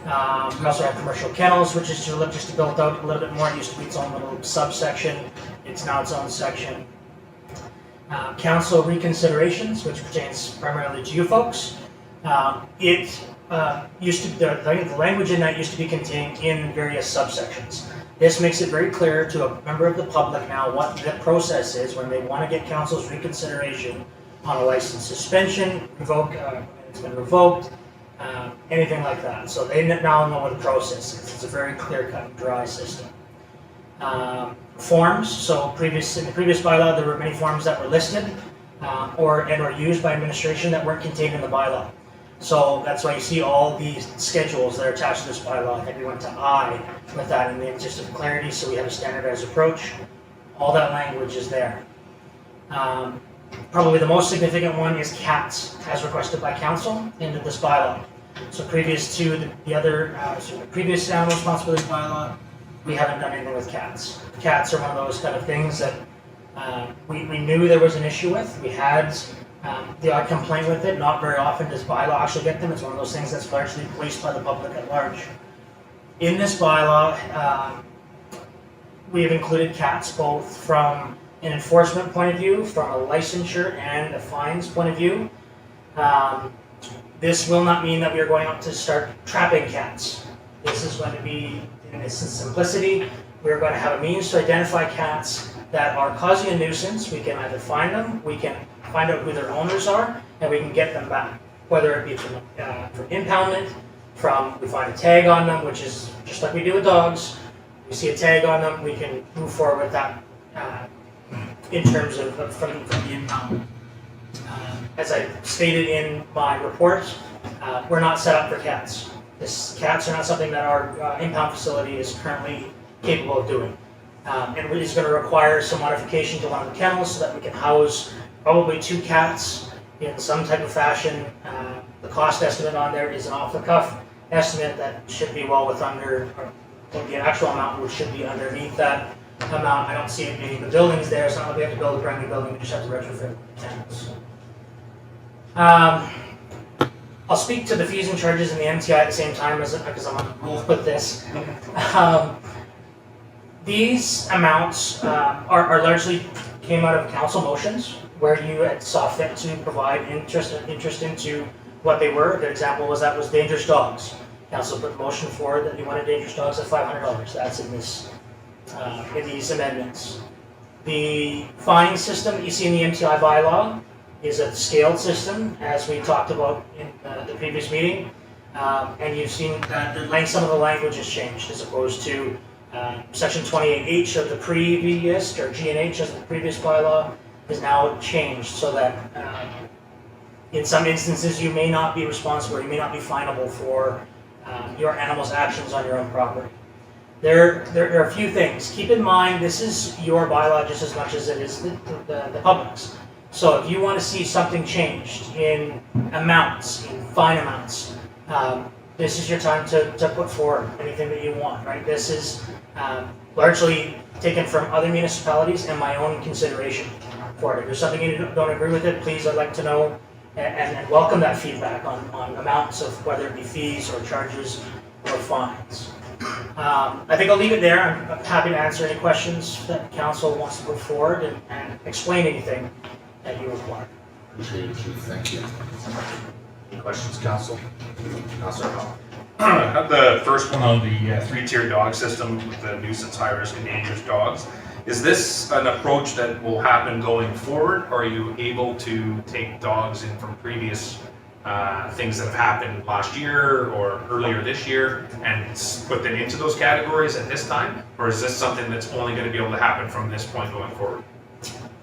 H: We also have commercial kennels, which is just built out a little bit more. It used to be its own little subsection. It's now its own section. Council reconsiderations, which pertains primarily to you folks. The language in that used to be contained in various subsections. This makes it very clear to a member of the public now what the process is when they want to get council's reconsideration on a license suspension, it's been revoked, anything like that. So they now know what the process is. It's a very clear-cut and dry system. Forms, so in the previous bylaw there were many forms that were listed or used by administration that weren't contained in the bylaw. So that's why you see all these schedules that are attached to this bylaw. I think we went to I with that in the interest of clarity, so we have a standardized approach. All that language is there. Probably the most significant one is cats, as requested by council into this bylaw. So previous to the previous animal responsibility bylaw, we haven't done anything with cats. Cats are one of those kind of things that we knew there was an issue with. We had the odd complaint with it. Not very often does bylaw actually get them. It's one of those things that's largely policed by the public at large. In this bylaw, we have included cats both from an enforcement point of view, from a licensure and a fines point of view. This will not mean that we are going out to start trapping cats. This is going to be, in its simplicity, we're going to have a means to identify cats that are causing a nuisance. We can either find them, we can find out who their owners are, and we can get them back. Whether it be from impoundment, we find a tag on them, which is just like we do with dogs. We see a tag on them, we can move forward with that in terms of from the impoundment. As I stated in my report, we're not set up for cats. Cats are not something that our impound facility is currently capable of doing. And it is going to require some modification to one of the kennels so that we can house probably 2 cats in some type of fashion. The cost estimate on there is an off-the-cuff estimate that should be well with under, or the actual amount which should be underneath that amount. I don't see any of the buildings there. It's not like we have to build a brand new building, we just have to retrofit the kennels. I'll speak to the fees and charges and the MTI at the same time because I'm on both with this. These amounts are largely came out of council motions where you had saw fit to provide interest into what they were. A good example was that was dangerous dogs. Council put the motion forward that they wanted dangerous dogs at $500. That's in this in these amendments. The fine system that you see in the MTI bylaw is a scaled system, as we talked about in the previous meeting, and you've seen that some of the language has changed as opposed to Section 28H of the previous, or G&H of the previous bylaw, is now changed so that in some instances you may not be responsible, you may not be finable for your animal's actions on your own property. There are a few things. Keep in mind, this is your bylaw just as much as it is the public's. So if you want to see something changed in amounts, in fine amounts, this is your time to put forward anything that you want, right? This is largely taken from other municipalities and my own consideration for it. If there's something you don't agree with it, please, I'd like to know and welcome that feedback on amounts of whether it be fees or charges or fines. I think I'll leave it there. I'm happy to answer any questions that council wants to put forward and explain anything that you require.
B: Appreciate it, Chief. Thank you. Any questions, Council? Councilor Hall.
F: I have the first one on the 3-tier dog system with the nuisance, high risk, and dangerous dogs. Is this an approach that will happen going forward? Or are you able to take dogs in from previous things that have happened last year or earlier this year and put them into those categories at this time? Or is this something that's only going to be able to happen from this point going forward?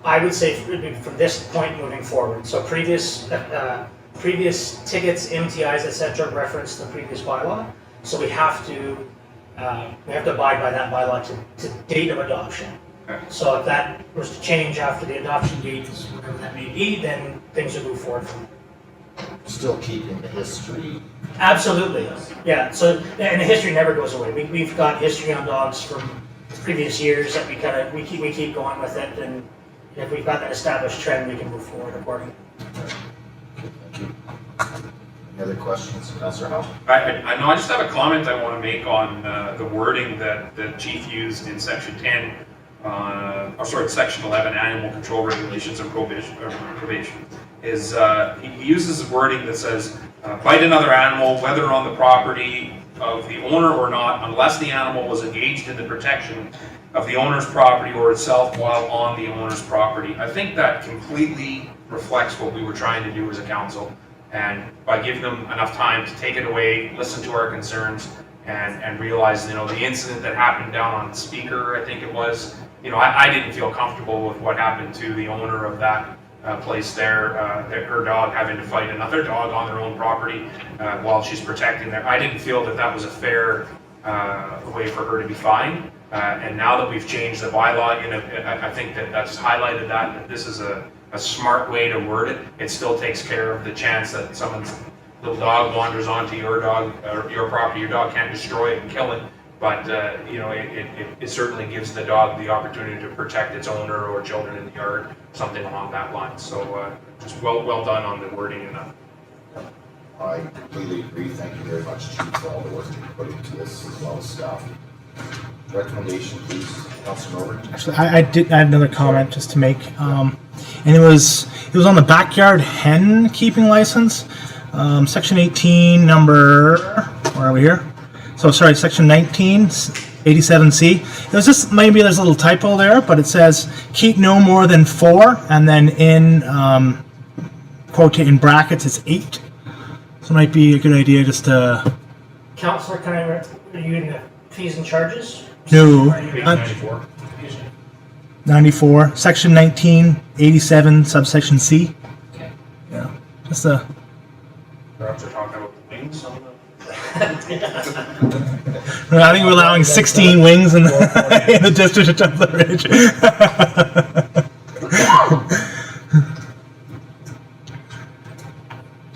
H: I would say from this point moving forward. So previous tickets, MTIs, etc., reference the previous bylaw. So we have to abide by that bylaw to date of adoption.
F: Okay.
H: So if that was to change after the adoption date, whatever that may be, then things would move forward from there.
B: Still keeping the history.
H: Absolutely, yeah. So and the history never goes away. We've got history on dogs from previous years that we keep going with it, and if we've got that established trend, we can move forward accordingly.
B: Thank you. Any other questions, Councilor Howell?
F: I know I just have a comment I want to make on the wording that the chief used in section 10, section 11, animal control regulations and probation. Is he uses wording that says, bite another animal, whether on the property of the owner or not, unless the animal was engaged in the protection of the owner's property or itself while on the owner's property. I think that completely reflects what we were trying to do as a council. And by giving them enough time to take it away, listen to our concerns, and realize, the incident that happened down on Speaker, I think it was, I didn't feel comfortable with what happened to the owner of that place there, her dog having to fight another dog on their own property while she's protecting them. I didn't feel that was a fair way for her to be fined. And now that we've changed the bylaw, I think that's highlighted that this is a smart way to word it. It still takes care of the chance that someone's little dog wanders onto your dog or your property. Your dog can't destroy it and kill it, but it certainly gives the dog the opportunity to protect its owner or children in the yard, something along that line. So just well done on the wording and that.
B: I completely agree. Thank you very much, Chief, for all the work you put into this, as well as staff. Recommendation, please, Councilor Norwood.
C: Actually, I had another comment just to make, and it was on the backyard hen keeping license, section 18, number, where are we here? So sorry, section 19, 87C. It was just, maybe there's a little typo there, but it says keep no more than 4, and then in quote in brackets it's 8. So it might be a good idea just to.
H: Councillor, are you in the fees and charges?
C: No.
F: 94.
C: 94, section 19, 87, subsection C.
H: Okay.
C: Yeah, just a.
F: Perhaps they're talking about the wings on
C: I think we're allowing 16 wings in the, in the district of Temple Ridge.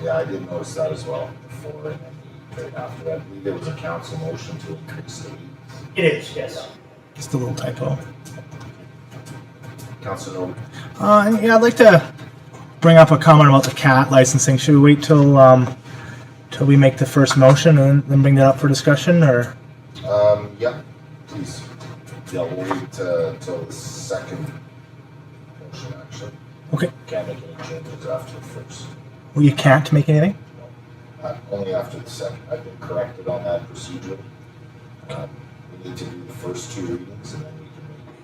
B: Yeah, I did notice that as well before, and then right after, I believe there was a council motion to increase the weeks.
H: It is, yes.
C: Just a little typo.
B: Councilor,
C: Yeah, I'd like to bring up a comment about the cat licensing. Should we wait till we make the first motion and then bring that up for discussion, or?
B: yeah, please. Yeah, we'll wait till the second motion, actually.
C: Okay.
B: Can't make any changes after the first.
C: Well, you can't make anything?
B: Only after the second. I've been corrected on that procedure. We need to do the first two readings, and then we can make any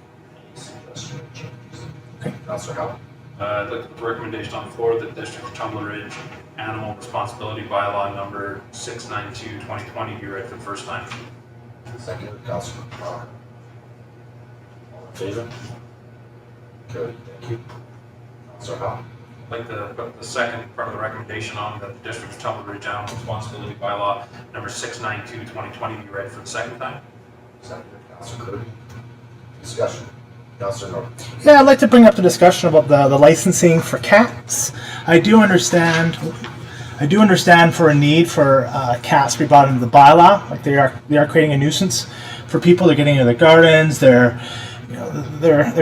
B: suggestion or changes.
C: Okay.
B: Councilor Howell?
F: I'd like to put the recommendation on the floor that the District of Tumbler Ridge Animal Responsibility Bylaw number 692/2020 be read for the first time.
B: Second, Councilor Crocker. All in favor? Carried. Thank you. Councilor Howell?
F: I'd like to put the second part of the recommendation on that the District of Tumbler Ridge Animal Responsibility Bylaw number 692/2020 be read for the second time.
B: Second, Councilor Kirby. Discussion. Councilor Norton.
C: Yeah, I'd like to bring up the discussion about the licensing for cats. I do understand for a need for cats to be brought into the bylaw. Like they are creating a nuisance for people. They're getting into their gardens. They're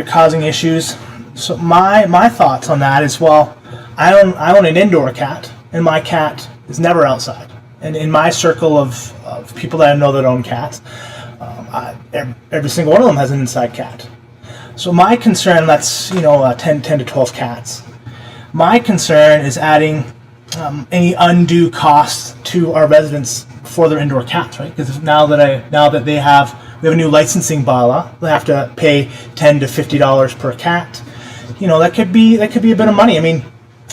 C: causing issues. So my thoughts on that is, well, I own an indoor cat, and my cat is never outside. And in my circle of people that I know that own cats, every single one of them has an inside cat. So my concern, that's 10 to 12 cats. My concern is adding any undue cost to our residents for their indoor cats, right? Because now that we have a new licensing bylaw, they have to pay $10 to $50 per cat. That could be a bit of money. I mean,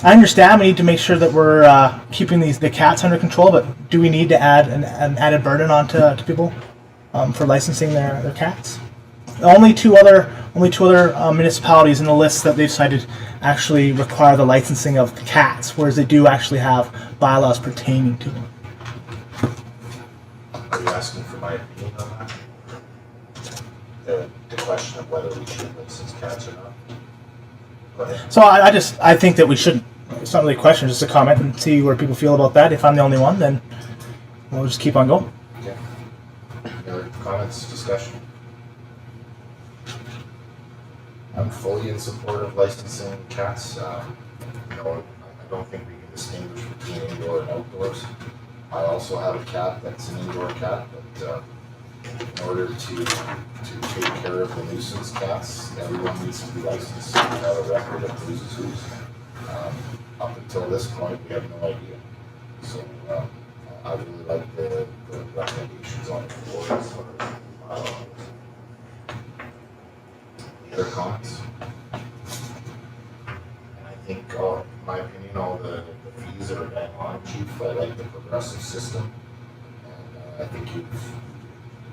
C: I understand we need to make sure that we're keeping the cats under control, but do we need to add an added burden onto people for licensing their cats? Only two other municipalities in the list that they've cited actually require the licensing of cats, whereas they do actually have bylaws pertaining to them.
B: Are you asking for my opinion on that? The question of whether we should license cats or not? Go ahead.
C: So I think that we shouldn't. It's not really a question, just a comment, and see where people feel about that. If I'm the only one, then we'll just keep on going.
B: Okay. Any other comments, discussion? I'm fully in support of licensing cats. I don't think we can distinguish between indoor and outdoors. I also have a cat that's an indoor cat, but in order to take care of the nuisance cats, everyone needs to be licensed and have a record of who's whose. Up until this point, we have no idea. So I really like the recommendations on the floor as far as bylaws. Any other comments? And I think, in my opinion, all the fees are bang on, Chief. I like the progressive system. And I think you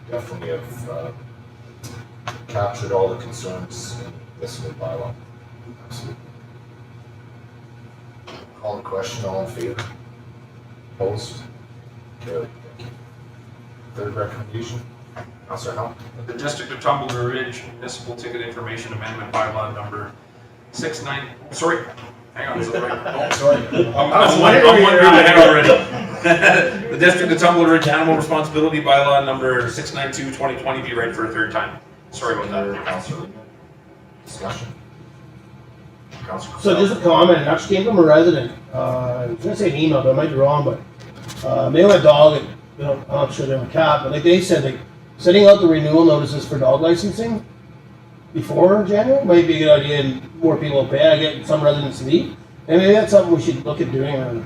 B: definitely have captured all the concerns in this new bylaw. Absolutely. Call the question, all in favor? Opposed? Carried. Thank you. Third recommendation, Councilor Howell.
F: The District of Tumbler Ridge Municipal Ticket Information Amendment Bylaw number 69. Sorry, hang on. Is it right? Oh, sorry. I'm one group ahead already. The District of Tumbler Ridge Animal Responsibility Bylaw number 692/2020 be read for a third time. Sorry about that.
B: Councilor, discussion. Councilor.
E: So just a comment, it actually came from a resident. I was gonna say an email, but I might be wrong, but they have a dog, and, I'm not sure they have a cat, but like they said, sending out the renewal notices for dog licensing before January might be a good idea, and more people will pay. I get some residents leave, and maybe that's something we should look at doing. I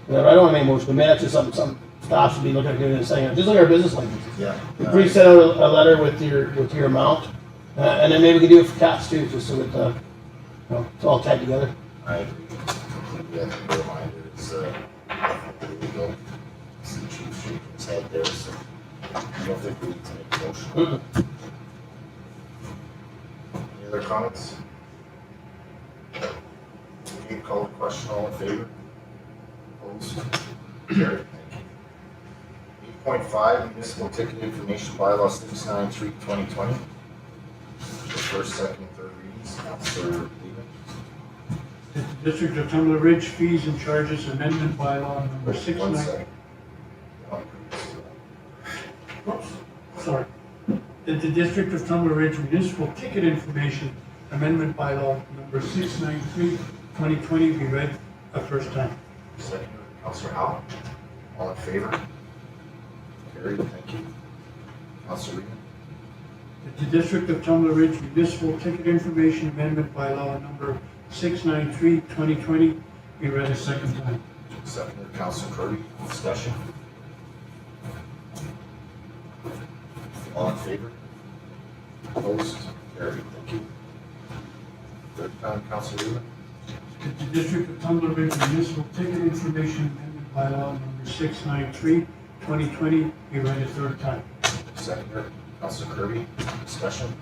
E: don't want to make motion, but maybe that's just something some staff should be looking at doing and saying, just like our business licenses.
B: Yeah.
E: If we send out a letter with your amount, and then maybe we can do it for cats too, just so that it's all tied together.
B: I agree. I think the reminder is legal. See Chief shaking his head there, so I don't think we need to make a motion. Any other comments? Okay, call the question, all in favor? Opposed? Carried, thank you. 8.5 Municipal Ticket Information Bylaw 693/2020. The first, second, and third readings. Councillor Lehman.
D: That the District of Tumbler Ridge Fees and Charges Amendment Bylaw number
B: One
D: 69.
B: second.
D: Oops, sorry. That the District of Tumbler Ridge Municipal Ticket Information Amendment Bylaw number 693/2020 be read a first time.
B: Second, Councillor Howell. All in favor? Carried, thank you. Councillor Lehman.
D: That the District of Tumbler Ridge Municipal Ticket Information Amendment Bylaw number 693/2020 be read a second time.
B: Second, Councillor Kirby. Discussion. All in favor? Opposed? Carried, thank you. Third time, Councillor Lehman.
D: That the District of Tumbler Ridge Municipal Ticket Information Amendment Bylaw number 693/2020 be read a third time.
B: Second, Councillor Kirby. Discussion.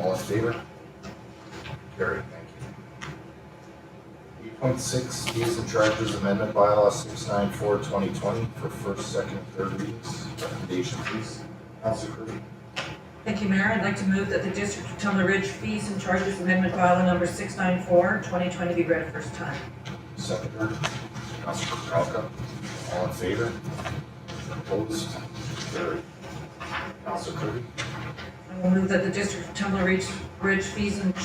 B: All in favor? Carried, thank you. 8.6 Fees and Charges Amendment Bylaw 694/2020 for first, second, and third readings. Recommendation, please. Councillor Kirby.
G: Thank you, Mayor. I'd like to move that the District of Tumbler Ridge Fees and Charges Amendment Bylaw number 694/2020 be read a first time.
B: Seconder, Councillor Kralka. All in favor? Opposed? Carried. Councillor Kirby.
G: I will move that the District of Tumbler Ridge Fees and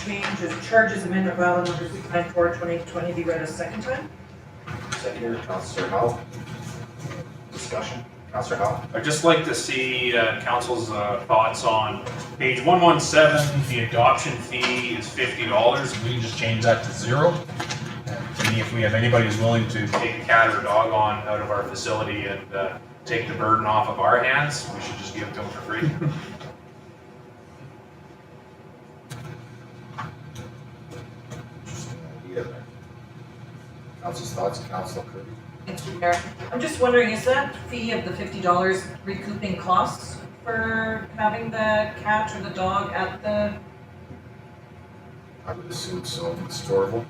G: Charges Amendment Bylaw number 694/2020 be read a second time.
B: Seconder, Councillor Howell. Discussion. Councillor Howell.
F: I'd just like to see council's thoughts on page 117, the adoption fee is $50. We can just change that to 0. And to me, if we have anybody who's willing to take a cat or a dog on out of our facility and take the burden off of our hands, we should just give it to them for free.
B: Interesting idea there. Council's thoughts, Councillor Kirby.
G: Thank you, Mayor. I'm just wondering, is that fee of the $50 recouping costs for having the cat or the dog at the,
B: I would assume so. Ms. Torval.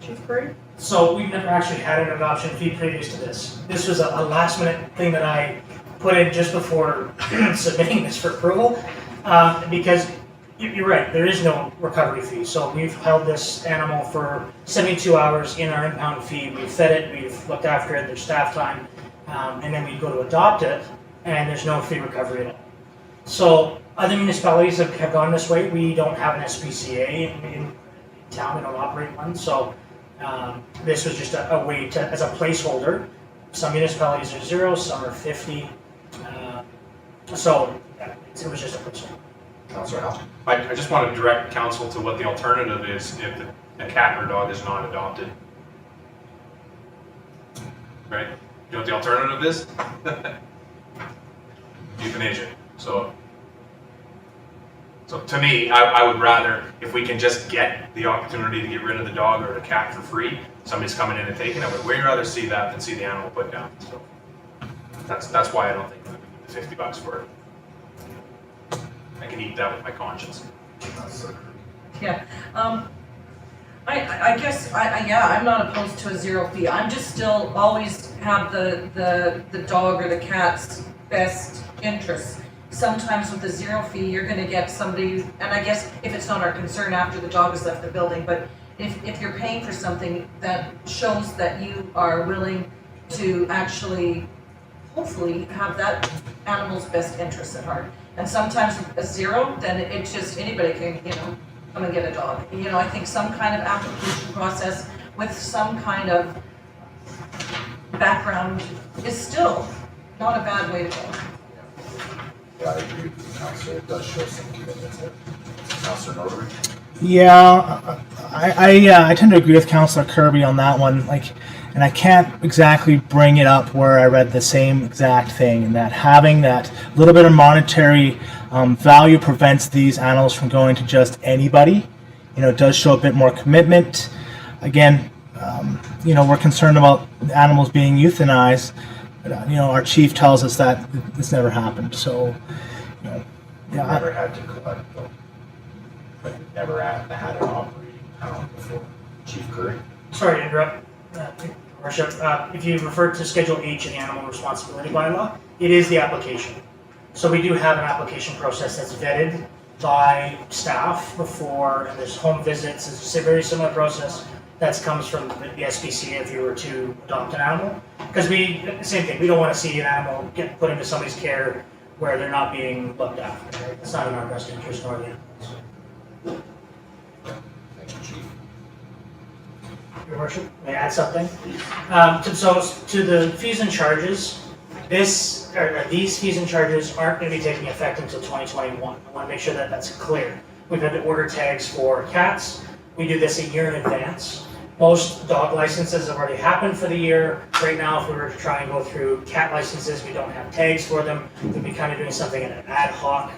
A: Chief Curry?
H: So we've never actually had an adoption fee previous to this. This was a last minute thing that I put in just before submitting this for approval. Because you're right, there is no recovery fee. So we've held this animal for 72 hours in our impound fee. We've fed it, we've looked after it, there's staff time, and then we go to adopt it, and there's no fee recovery at all. So other municipalities have gone this way. We don't have an SPCA in town, we don't operate one. So this was just a way to, as a placeholder. Some municipalities are 0, some are 50. So it was just a placeholder.
B: Councillor Howell.
F: I just want to direct council to what the alternative is if the cat or dog is not adopted. Right? You know what the alternative is? Euthanasia. So to me, I would rather, if we can just get the opportunity to get rid of the dog or the cat for free, somebody's coming in and taking it, I would way rather see that than see the animal put down. So that's why I don't think we need the $50 for it. I can eat that with my conscience.
B: Councillor Kirby.
G: yeah. I guess, I'm not opposed to a 0 fee. I'm just still always have the dog or the cat's best interests. Sometimes with the 0 fee, you're gonna get somebody, and I guess if it's not our concern after the dog has left the building, but if you're paying for something that shows that you are willing to actually, hopefully, have that animal's best interests at heart. And sometimes a 0, then it's just, anybody can, come and get a dog. I think some kind of application process with some kind of background is still not a bad way to go.
B: Yeah, I agree with you, Councillor. It does show some commitment there. Councillor Norbury.
C: Yeah, I tend to agree with Councillor Kirby on that one. And I can't exactly bring it up where I read the same exact thing, and that having that little bit of monetary value prevents these animals from going to just anybody. It does show a bit more commitment. Again, we're concerned about animals being euthanized. But, our chief tells us that this never happened. So,
B: You never had to collect though. But you never had an operating pound before. Chief Curry.
H: Sorry to interrupt. Worship, if you refer to Schedule H in the Animal Responsibility Bylaw, it is the application. So we do have an application process that's vetted by staff before, and there's home visits. It's a very similar process that comes from the SPCA if you were to adopt an animal. Because same thing, we don't want to see an animal get put into somebody's care where they're not being looked after. Right? It's not in our best interest nor the animals.
B: Thank you, Chief.
H: Your Worship, may I add something? To the fees and charges, these fees and charges aren't going to be taking effect until 2021. I want to make sure that that's clear. We've had to order tags for cats. We do this a year in advance. Most dog licenses have already happened for the year. Right now, if we were to try and go through cat licenses, we don't have tags for them. We'd be kind of doing something at an ad hoc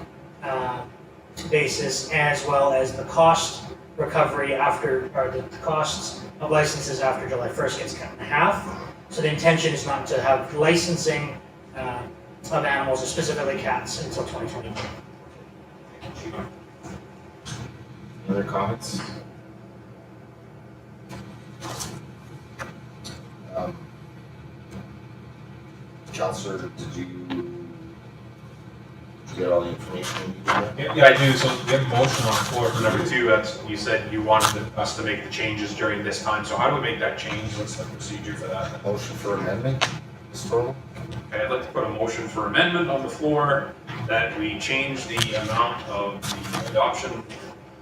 H: basis, as well as the cost recovery the costs of licenses after July 1st gets cut in half. So the intention is not to have licensing of animals, specifically cats, until 2021.
B: Any other comments? Counselor, did you get all the information you needed?
F: Yeah, I do. So we have a motion on the floor for number 2. That's, you said you wanted us to make the changes during this time. So how do we make that change? What's the procedure for that?
B: Motion for amendment, Ms. Torval?
F: Okay, I'd like to put a motion for amendment on the floor that we change the amount of the adoption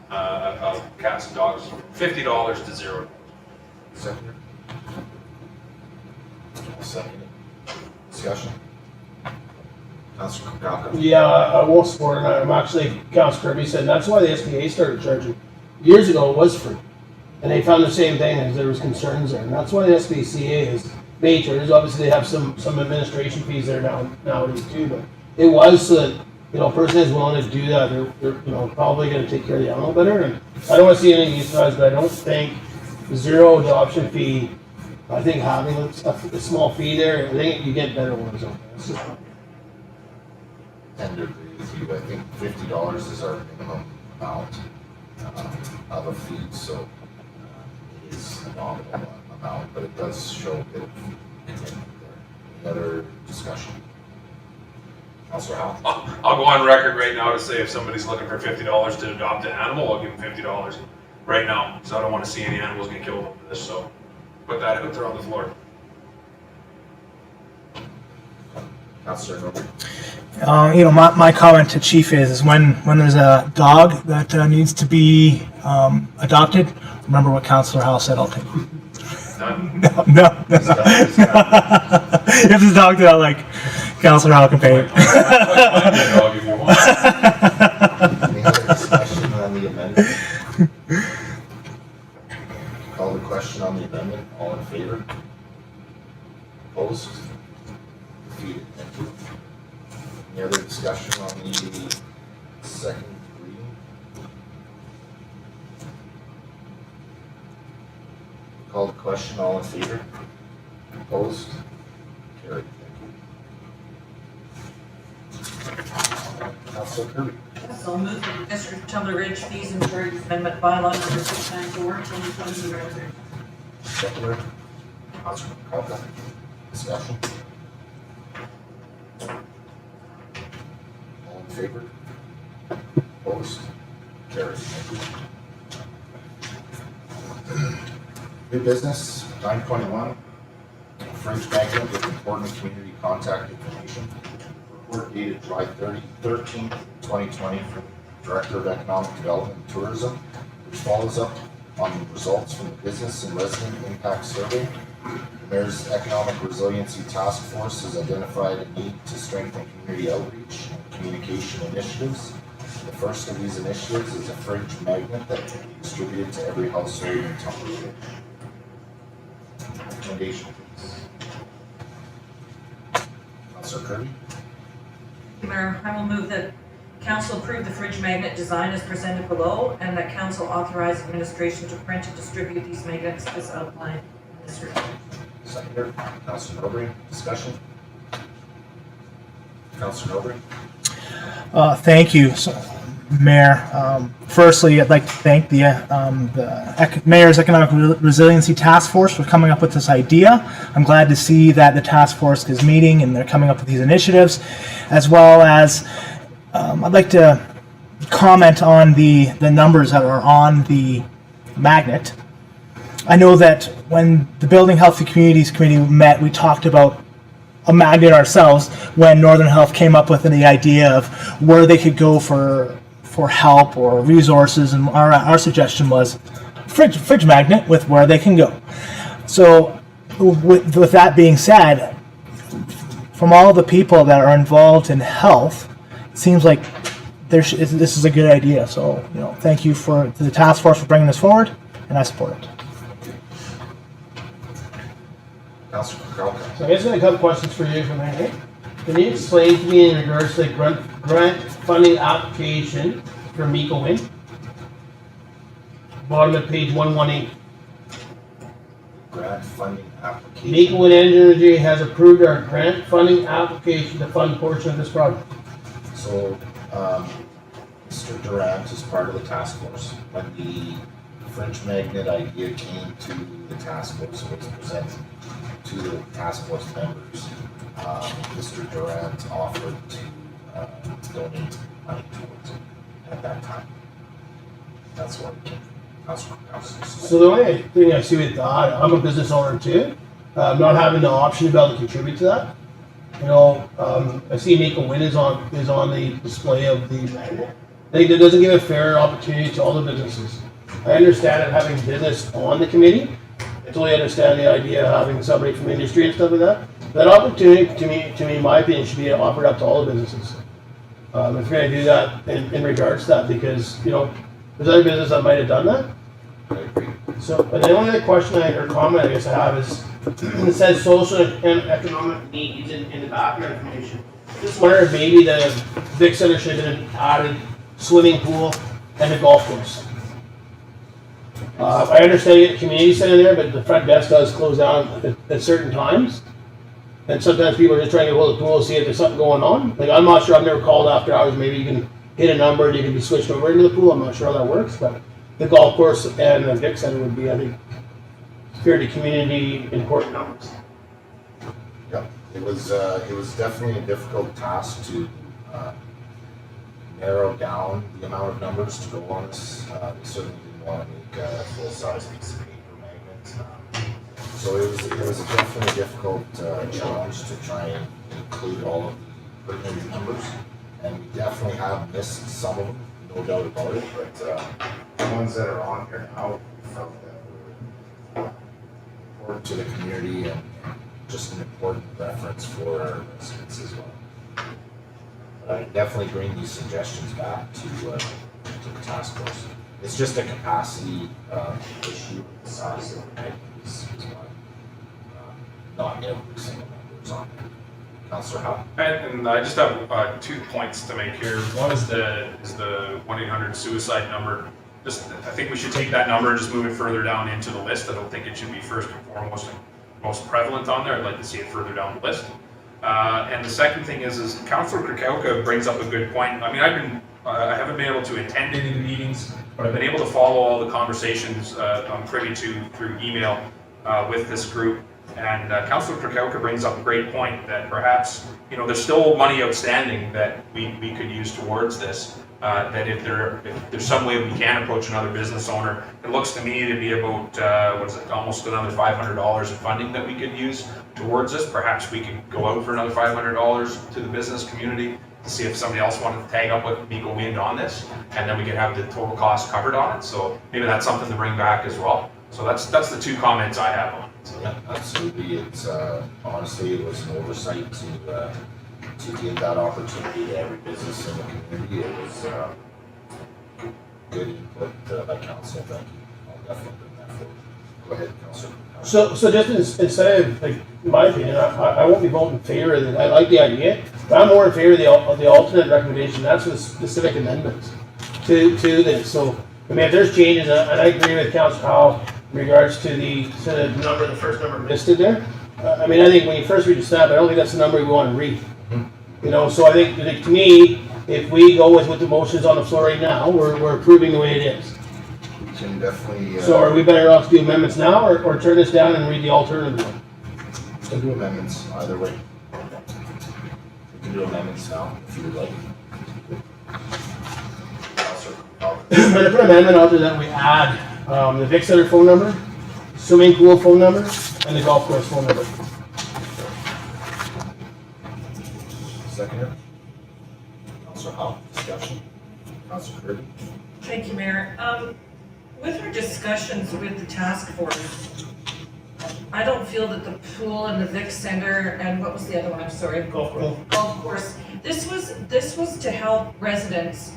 F: of cats and dogs from $50 to $0.
B: Seconder? I'll second it. Discussion? Councilor Kalka?
E: Yeah, I will support it. I'm actually, Councilor Kirby said, that's why the SBA started charging. Years ago, it was free. And they found the same thing, as there was concerns there. And that's why the SBCA is made charges. Obviously, they have some administration fees there nowadays too, but it was so that, a person is willing to do that, they're probably going to take care of the animal better. And I don't want to see anything euthanized, but I don't think zero adoption fee, I think having a small fee there, I think you get better ones on this.
B: Tend to agree with you. I think $50 is our minimum amount of a fee, so it is a nominal amount, but it does show a bit of intent there. Any other discussion? Councilor Howell?
F: I'll go on record right now to say if somebody's looking for $50 to adopt an animal, I'll give them $50 right now. So I don't want to see any animals get killed over this. So put that out there on the floor.
B: Councilor Noble?
C: My comment to Chief is when there's a dog that needs to be adopted, remember what Councilor Howell said, I'll take it.
F: Done?
C: No. If there's a dog that I like, Councilor Howell can pay it.
F: I'll give you one.
B: Any other discussion on the amendment? Call the question on the amendment. All in favor? Opposed? Defeated. Thank you. Any other discussion on the second reading? Call the question. All in favor? Opposed? Carried. Thank you. Councilor Kirby?
G: So I'll move the District of Tumbler Ridge fees and charges amendment bylaw number 694, 2020 resolution.
B: Seconder? Councilor Kalka? Discussion? All in favor? Opposed? Carried. Thank you. New business, 9.1. French magnet with important community contact information. Report dated July 13th, 2020 from Director of Economic Development and Tourism, which follows up on the results from the Business and Resident Impact Survey. The Mayor's Economic Resiliency Task Force has identified a need to strengthen community outreach and communication initiatives. The first of these initiatives is a fridge magnet that can be distributed to every household in Tumbler Ridge. Recommendation, please. Councilor Kirby?
G: Mayor, I will move that council approve the fridge magnet design as presented below, and that council authorize administration to print and distribute these magnets as outlined in this report.
B: Seconder, Councilor Nobre, discussion? Councilor Nobre?
C: Thank you. So, Mayor. Firstly, I'd like to thank the Mayor's Economic Resiliency Task Force for coming up with this idea. I'm glad to see that the task force is meeting and they're coming up with these initiatives, as well as I'd like to comment on the numbers that are on the magnet. I know that when the Building Healthy Communities Committee met, we talked about a magnet ourselves when Northern Health came up with the idea of where they could go for help or resources, and our suggestion was fridge magnet with where they can go. So with that being said, from all the people that are involved in health, it seems like this is a good idea. So thank you to the task force for bringing this forward, and I support it.
B: Councilor Kralka.
E: So I guess I got a couple questions for you from Henry. Can you explain to me in regards to the grant funding application for Miko Wind? Bottom of page 118.
B: Grant funding application.
E: Miko Wind Energy has approved our grant funding application to fund portion of this project.
B: So, Mr. Durant is part of the task force. When the fridge magnet idea came to the task force, it was presented to the task force members. Mr. Durant offered to donate money towards it at that time. That's what it came from.
E: So the only thing I see with that, I'm a business owner too. Not having the option to be able to contribute to that. I see Miko Wind is on the display of the magnet. I think that doesn't give a fair opportunity to all the businesses. I understand it having business on the committee. I totally understand the idea of having somebody from industry and stuff like that. That opportunity, to me, in my opinion, should be offered up to all the businesses. If we're going to do that in regards to that, because there's other businesses that might have done that.
B: I agree.
E: So, and the only other question or comment I guess I have is, it says social and economic needs in the background information. Just wonder if maybe the Vic Center should have been added swimming pool and a golf course. I understand you get a community center there, but the front desk does close down at certain times. And sometimes people are just trying to hold the pool to see if there's something going on. Like, I'm not sure, I've never called after hours. Maybe you can hit a number and you can be switched over into the pool. I'm not sure how that works, but the golf course and the Vic Center would be, I think, fairly community important numbers.
B: Yep, it was definitely a difficult task to narrow down the amount of numbers to go on this. We certainly didn't want to make a full-size piece of paper magnet. So it was definitely a difficult challenge to try and include all of the pertinent numbers, and we definitely have missed some of them, no doubt about it. But the ones that are on here now, we felt that were important to the community and just an important reference for our residents as well. But I definitely bring these suggestions back to the task force. It's just a capacity issue. The size of the magnet is why not every single number is on there. Councillor Howe.
F: And I just have 2 points to make here. One is the 1-800 suicide number. I think we should take that number and just move it further down into the list. I don't think it should be first and foremost and most prevalent on there. I'd like to see it further down the list. And the second thing is Councillor Kralka brings up a good point. I mean, I haven't been able to attend any of the meetings, but I've been able to follow all the conversations I'm privy to through email with this group. And Councillor Kralka brings up a great point that perhaps there's still money outstanding that we could use towards this. That if there's some way we can approach another business owner, it looks to me to be about almost another $500 in funding that we could use towards this. Perhaps we could go out for another $500 to the business community to see if somebody else wanted to tag up with Miko Wind on this, and then we could have the total cost covered on it. So maybe that's something to bring back as well. So that's the 2 comments I have on it. So.
B: Yeah, absolutely. It's honestly, it was an oversight to give that opportunity to every business in the community. It was good input by council. Thank you. I'll definitely bring that forward. Go ahead, Councilor.
E: So just instead of, like, in my opinion, I won't be voting in favor of it. I like the idea, but I'm more in favor of the alternate recommendation. That's with specific amendments to this. So, I mean, if there's changes, and I agree with Councilor Howell in regards to the number, the first number listed there. I mean, I think when you first read the snap, I don't think that's the number we want to read. So I think to me, if we go with the motions on the floor right now, we're approving the way it is.
B: We can definitely,
E: So are we better off to do amendments now or turn this down and read the alternative one?
B: we can do amendments either way. We can do amendments now if you would like.
E: I'm gonna put an amendment out there that we add the Vic Center phone number, swimming pool phone number, and the golf course phone number.
B: Seconder? Councilor Howe, discussion? Councilor Kirby?
G: Thank you, Mayor. With our discussions with the task force, I don't feel that the pool and the Vic Center and what was the other one? I'm sorry.
E: Golf course.
G: Golf course. This was to help residents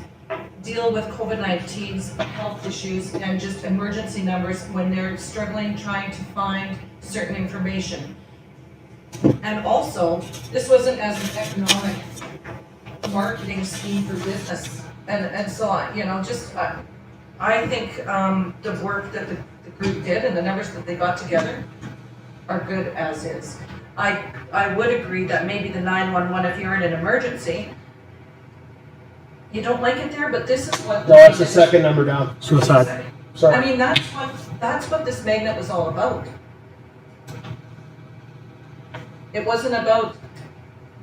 G: deal with COVID-19's health issues and just emergency numbers when they're struggling trying to find certain information. And also, this wasn't as an economic marketing scheme for business. And so, I think the work that the group did and the numbers that they got together are good as is. I would agree that maybe the 911, if you're in an emergency, you don't like it there, but this is what.
E: No, it's the second number down.
C: Suicide.
E: Sorry.
G: I mean, that's what this magnet was all about. It wasn't about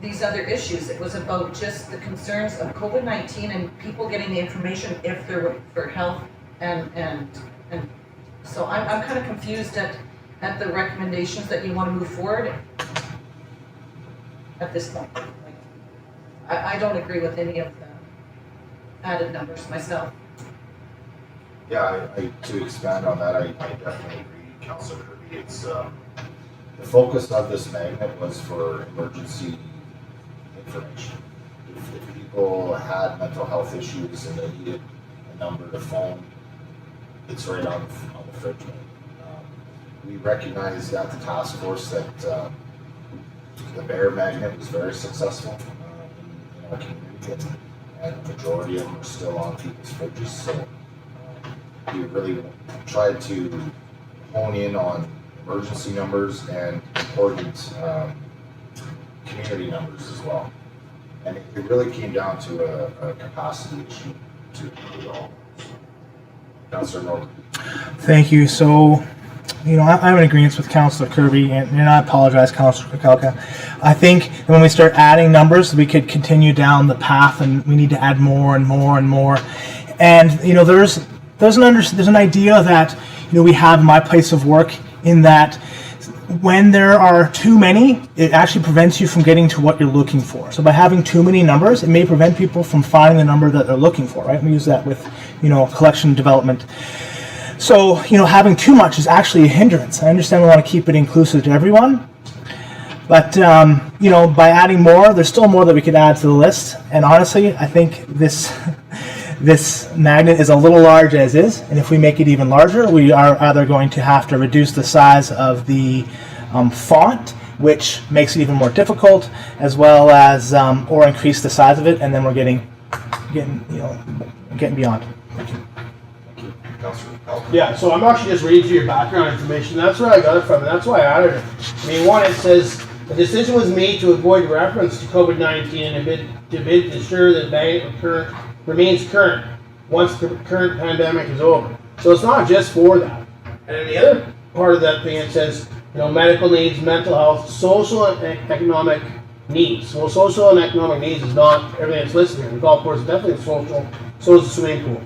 G: these other issues. It was about just the concerns of COVID-19 and people getting the information if they're for health and so I'm kind of confused at the recommendations that you want to move forward at this point. I don't agree with any of the added numbers myself.
B: Yeah, to expand on that, I definitely agree, Councilor Kirby. It's, the focus of this magnet was for emergency information. If people had mental health issues and they needed a number to phone, it's right on the fridge. We recognized at the task force that the bear magnet was very successful in our community, and the majority of them are still on people's fridges. So we really tried to hone in on emergency numbers and important community numbers as well. And it really came down to a capacity issue to include all. Councilor Norton.
C: Thank you. So, I'm in agreement with Councilor Kirby, and I apologize, Councilor Kukalka. I think when we start adding numbers, we could continue down the path, and we need to add more and more and more. And there's an idea that we have my place of work in that when there are too many, it actually prevents you from getting to what you're looking for. So by having too many numbers, it may prevent people from finding the number that they're looking for, right? We use that with, collection development. So, having too much is actually a hindrance. I understand we want to keep it inclusive to everyone, but, by adding more, there's still more that we could add to the list. And honestly, I think this magnet is a little large as is, and if we make it even larger, we are either going to have to reduce the size of the font, which makes it even more difficult, as well as or increase the size of it, and then we're getting beyond.
B: Thank you. Councilor Howe.
E: Yeah, so I'm actually just reading through your background information. That's where I got it from, and that's why I added it. I mean, one, it says, the decision was made to avoid reference to COVID-19 and to ensure that magnet remains current once the current pandemic is over. So it's not just for that. And then the other part of that thing, it says, medical needs, mental health, social and economic needs. Well, social and economic needs is not everything that's listed here. The golf course is definitely social, so is the swimming pool,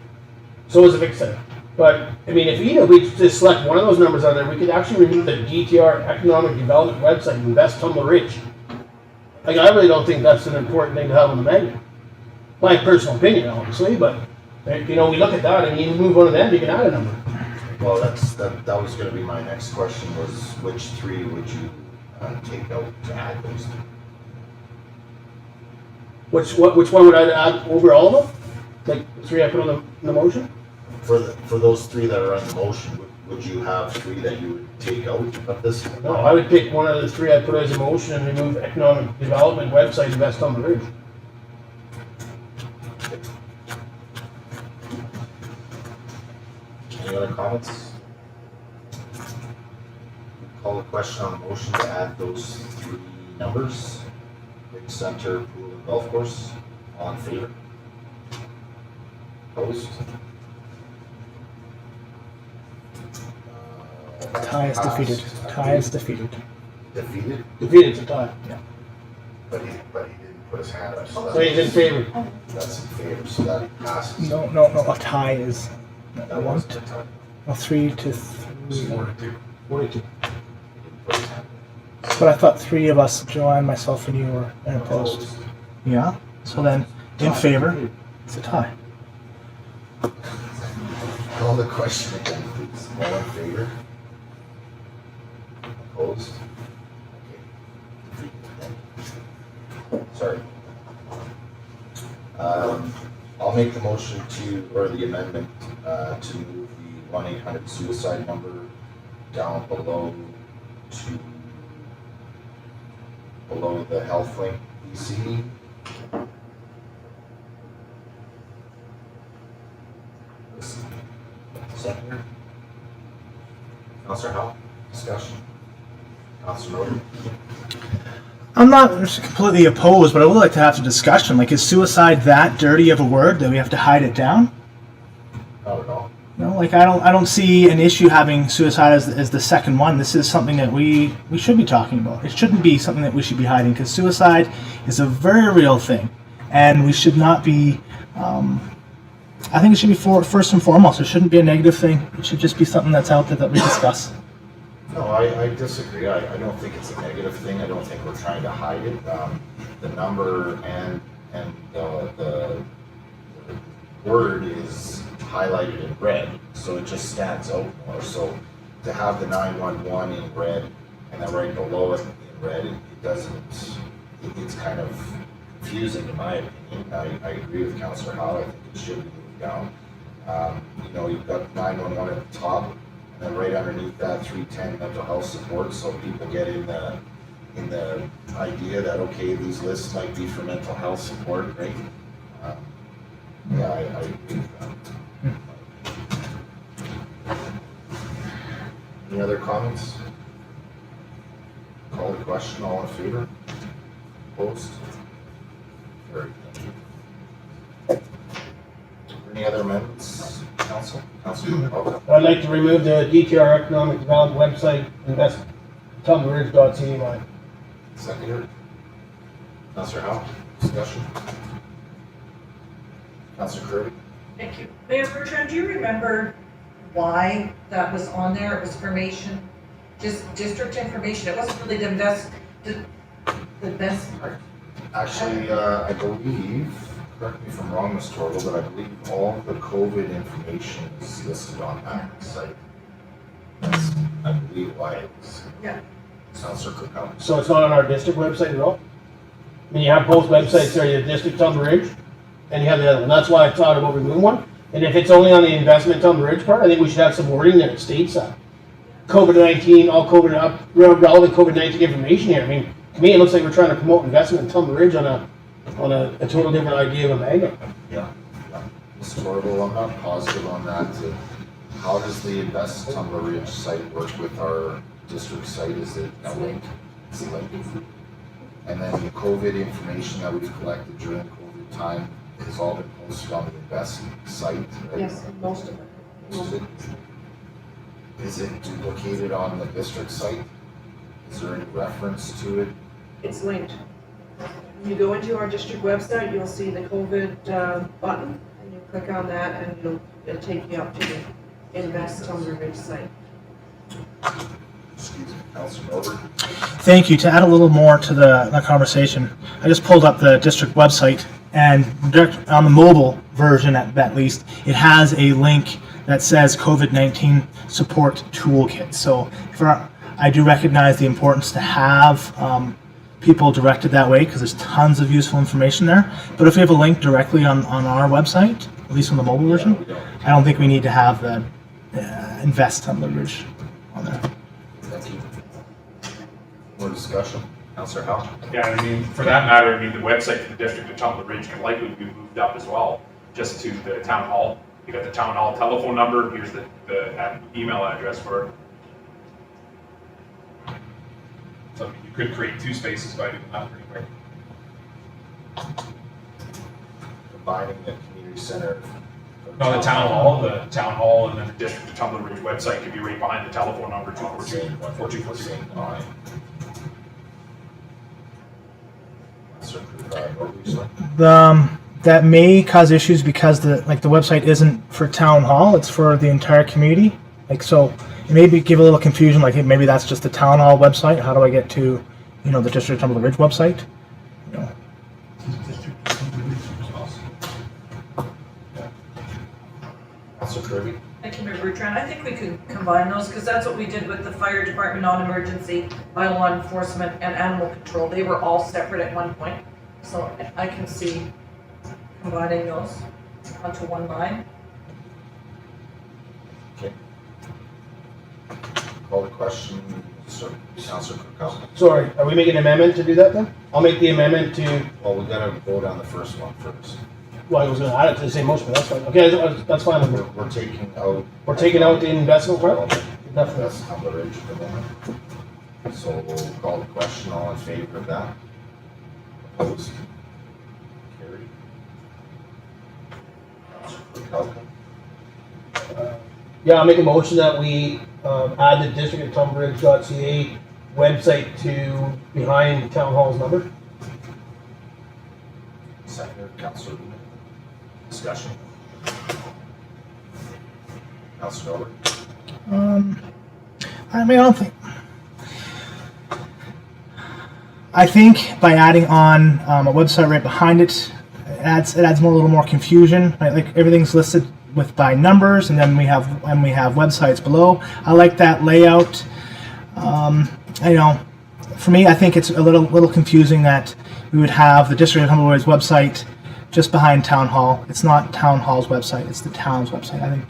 E: so is the Vic Center. But, I mean, if we just select one of those numbers on there, we could actually remove the DTR Economic Development website and invest Tumbler Ridge. Like, I really don't think that's an important thing to have on the magnet. My personal opinion, obviously, but, we look at that and you move one of them, you can add a number.
B: Well, that was going to be my next question, was which three would you take out to add those to?
E: Which one would I add over all of them? Like, the three I put on the motion?
B: For those three that are on the motion, would you have three that you would take out of this?
E: No, I would pick one of the three I put as a motion and remove Economic Development website, invest Tumbler Ridge.
B: Any other comments? Call a question on the motion to add those three numbers. Vic Center, pool, and golf course. All in favor? Opposed?
C: Tie is
B: Passed.
C: defeated. Tie is defeated.
B: Defeated,
E: Defeated to tie.
B: but he didn't put his hand up, so
E: So he's in favor.
B: that's in favor, so that passes.
C: No, a tie is
B: That
C: one.
B: was the time.
C: 3 to 3.
E: 42.
B: He didn't put his hand
C: But I thought 3 of us, Joanne, myself, and you were
B: up.
C: opposed. Yeah. So then, in favor, it's a tie.
B: Call the question again, please. All in favor? Opposed? Okay. Sorry. I'll make the motion or the amendment, to move the 1-800 suicide number down below the health link BC. Second. Councilor Howell, discussion. Councilor Roder.
C: I'm not completely opposed, but I would like to have a discussion. Like, is suicide that dirty of a word that we have to hide it down?
B: Not at all.
C: No, like I don't see an issue having suicide as the second one. This is something that we should be talking about. It shouldn't be something that we should be hiding, because suicide is a very real thing, and we should not be. I think it should be first and foremost. It shouldn't be a negative thing. It should just be something that's out there that we discuss.
B: No, I disagree. I don't think it's a negative thing. I don't think we're trying to hide it. The number and the word is highlighted in red, so it just stands out more. So to have the 911 in red and then right below it in red, it doesn't. It's kind of confusing in my opinion. I agree with Councilor Howell. I think it should be moved down. You've got 911 at the top, and then right underneath that 310 mental health support, so people get in the idea that okay, these lists might be for mental health support, right? I agree with that. Any other comments? Call the question. All in favor? Opposed? Carried. Thank you. Any other amendments, Council? Councilor?
E: I'd like to remove the DTR Economic Development website, invest.tumblridge.ca.
B: Seconder. Councilor Howe, discussion. Councilor Kirby?
G: Thank you. Mayor Bertrand, do you remember why that was on there? It was information, just district information. It wasn't really the best part.
B: Actually, I believe, correct me if I'm wrong, Ms. Torval, but I believe all the COVID information is listed on that site. That's, I believe, why it was.
G: Yeah.
B: Councilor Kirkhope.
E: So it's not on our district website at all? I mean, you have both websites there, you have District Tumble Ridge, and you have the other one. That's why I thought about removing one. And if it's only on the investment Tumble Ridge part, I think we should have some wording that states that. COVID-19, all relevant COVID-19 information here. I mean, to me, it looks like we're trying to promote investment in Tumble Ridge on a total different idea of a magnet.
B: Yeah. Ms. Torval, I'm not positive on that. How does the Invest Tumble Ridge site work with our district site? Is it a link? It's a link. And then the COVID information that we've collected during COVID time has all been posted on the Invest site, right?
A: Yes, most of it.
B: Most of it. Is it duplicated on the district site? Is there any reference to it?
A: It's linked. When you go into our district website, you'll see the COVID button, and you click on that, and it'll take you up to the Invest Tumblr Ridge site.
B: Excuse me, Councilor Milburn.
C: Thank you. To add a little more to the conversation, I just pulled up the district website, and direct on the mobile version at least, it has a link that says COVID-19 support toolkit. So I do recognize the importance to have people directed that way, because there's tons of useful information there. But if we have a link directly on our website, at least on the mobile version, I don't think we need to have the Invest Tumblr Ridge on there.
B: Thank you. More discussion? Councilor Howe?
F: Yeah, I mean, for that matter, I mean, the website for the district of Tumble Ridge can likely be moved up as well, just to the town hall. You got the town hall telephone number, here's the email address for it. So you could create 2 spaces by doing that pretty quick.
B: Combining the community center, or
F: No, the town hall, and then the district of Tumbler Ridge website could be right behind the telephone number, 242-4242.
B: Saying aye. So, Northwestern.
C: That may cause issues because the website isn't for town hall, it's for the entire community. Like, so it may give a little confusion, like, hey, maybe that's just the town hall website. How do I get to, the District of Tumbler Ridge website?
B: Councilor Kirby.
G: Thank you, Mayor Bertrand. I think we could combine those, because that's what we did with the fire department, non-emergency, by law enforcement, and animal control. They were all separate at one point. So I can see combining those onto one line.
B: Okay. Call the question, Councilor Kirkhope.
E: Sorry, are we making an amendment to do that then? I'll make the amendment to,
B: Well, we gotta vote on the first one first.
E: well, I was gonna add it to the same motion, but that's fine. Okay, that's fine with me.
B: We're taking out.
E: We're taking out the investment part?
B: Definitely. That's Tumbler Ridge at the moment. So we'll call the question, all in favor of that? Opposed? Carried. Councilor Kirkhope.
E: Yeah, I'll make a motion that we add the district of tumbleridge.ca website to behind town hall's number.
B: Second, Councilor Lehman. Discussion. Councilor Norbert.
C: I think by adding on a website right behind it, it adds a little more confusion. Right? Like, everything's listed by numbers, and then we have websites below. I like that layout. For me, I think it's a little confusing that we would have the District of Tumbler Ridge website just behind Town Hall. It's not Town Hall's website; it's the town's website.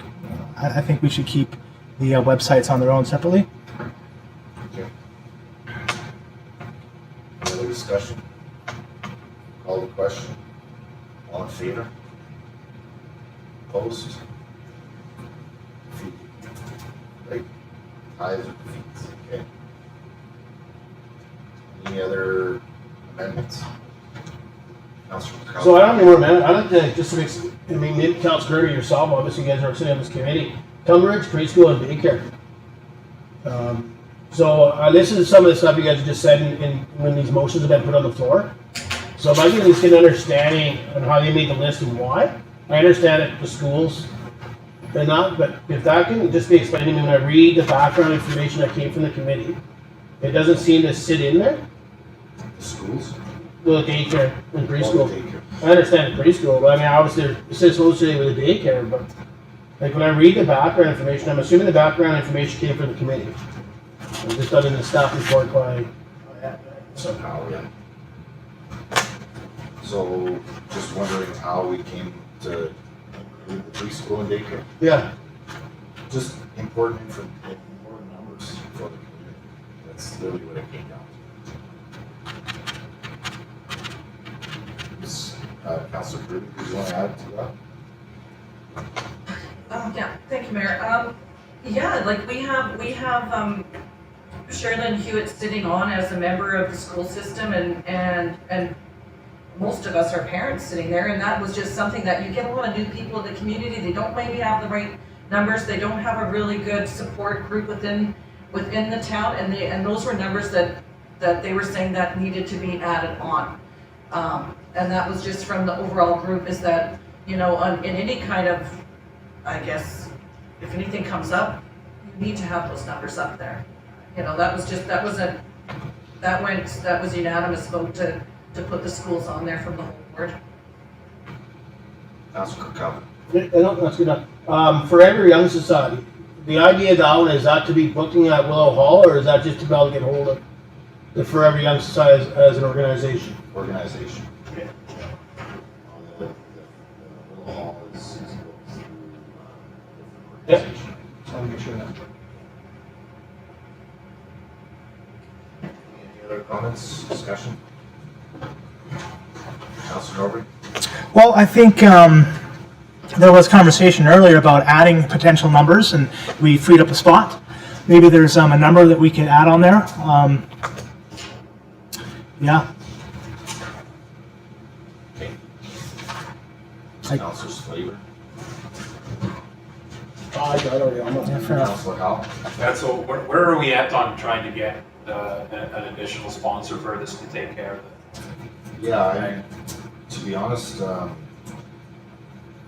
C: I think we should keep the websites on their own separately.
B: Okay. Any other discussion? Call the question. All in favor? Opposed? Defeated. Right? Ayes or defeats? Okay. Any other amendments? Councilor McCallum.
E: So I don't know, man. I like to just mix. I mean, maybe Councilor Kirby, yourself, obviously you guys are sitting on this committee. Tumbler Ridge preschool and daycare. So I listened to some of the stuff you guys just said when these motions have been put on the floor. So if I can at least get an understanding on how you made the list and why. I understand that the schools are not, but if that can just be explained to me when I read the background information that came from the committee, it doesn't seem to sit in there.
B: The schools?
E: The daycare and preschool.
B: Daycare.
E: I understand the preschool, but I mean, obviously, it's associated with the daycare, but like when I read the background information, I'm assuming the background information came from the committee. It just done in the staff report by
B: Somehow, yeah. So, just wondering how we came to include the preschool and daycare.
E: yeah.
B: Just important numbers for the community. That's literally what it came down to. Councilor Kirby, do you want to add to that?
G: Yeah, thank you, Mayor. Yeah, like we have Sherilyn Hewitt sitting on as a member of the school system, and most of us are parents sitting there, and that was just something that you get a lot of new people in the community. They don't maybe have the right numbers. They don't have a really good support group within the town, and those were numbers that they were saying that needed to be added on. And that was just from the overall group, is that, in any kind of, I guess, if anything comes up, you need to have those numbers up there. That was unanimous vote to put the schools on there from the whole board.
B: Councilor Kirkhope.
E: That's good enough. Forever Young Society, the idea of that one, is that to be booking at Willow Hall, or is that just to be able to get hold of the Forever Young Society as an organization?
B: Organization. Yeah. The Willow Hall is
E: Yeah.
B: organization.
E: So I'll make sure of that.
B: Any other comments, discussion? Councilor Norbert?
C: Well, I think there was conversation earlier about adding potential numbers, and we freed up a spot. Maybe there's a number that we can add on there. Yeah.
B: Okay.
C: I-
B: Councilor's flavor.
E: I already on
C: Yeah, fair enough.
B: Councilor Howell?
F: And so where are we at on trying to get an additional sponsor for this to take care of it?
B: Yeah, to be honest, I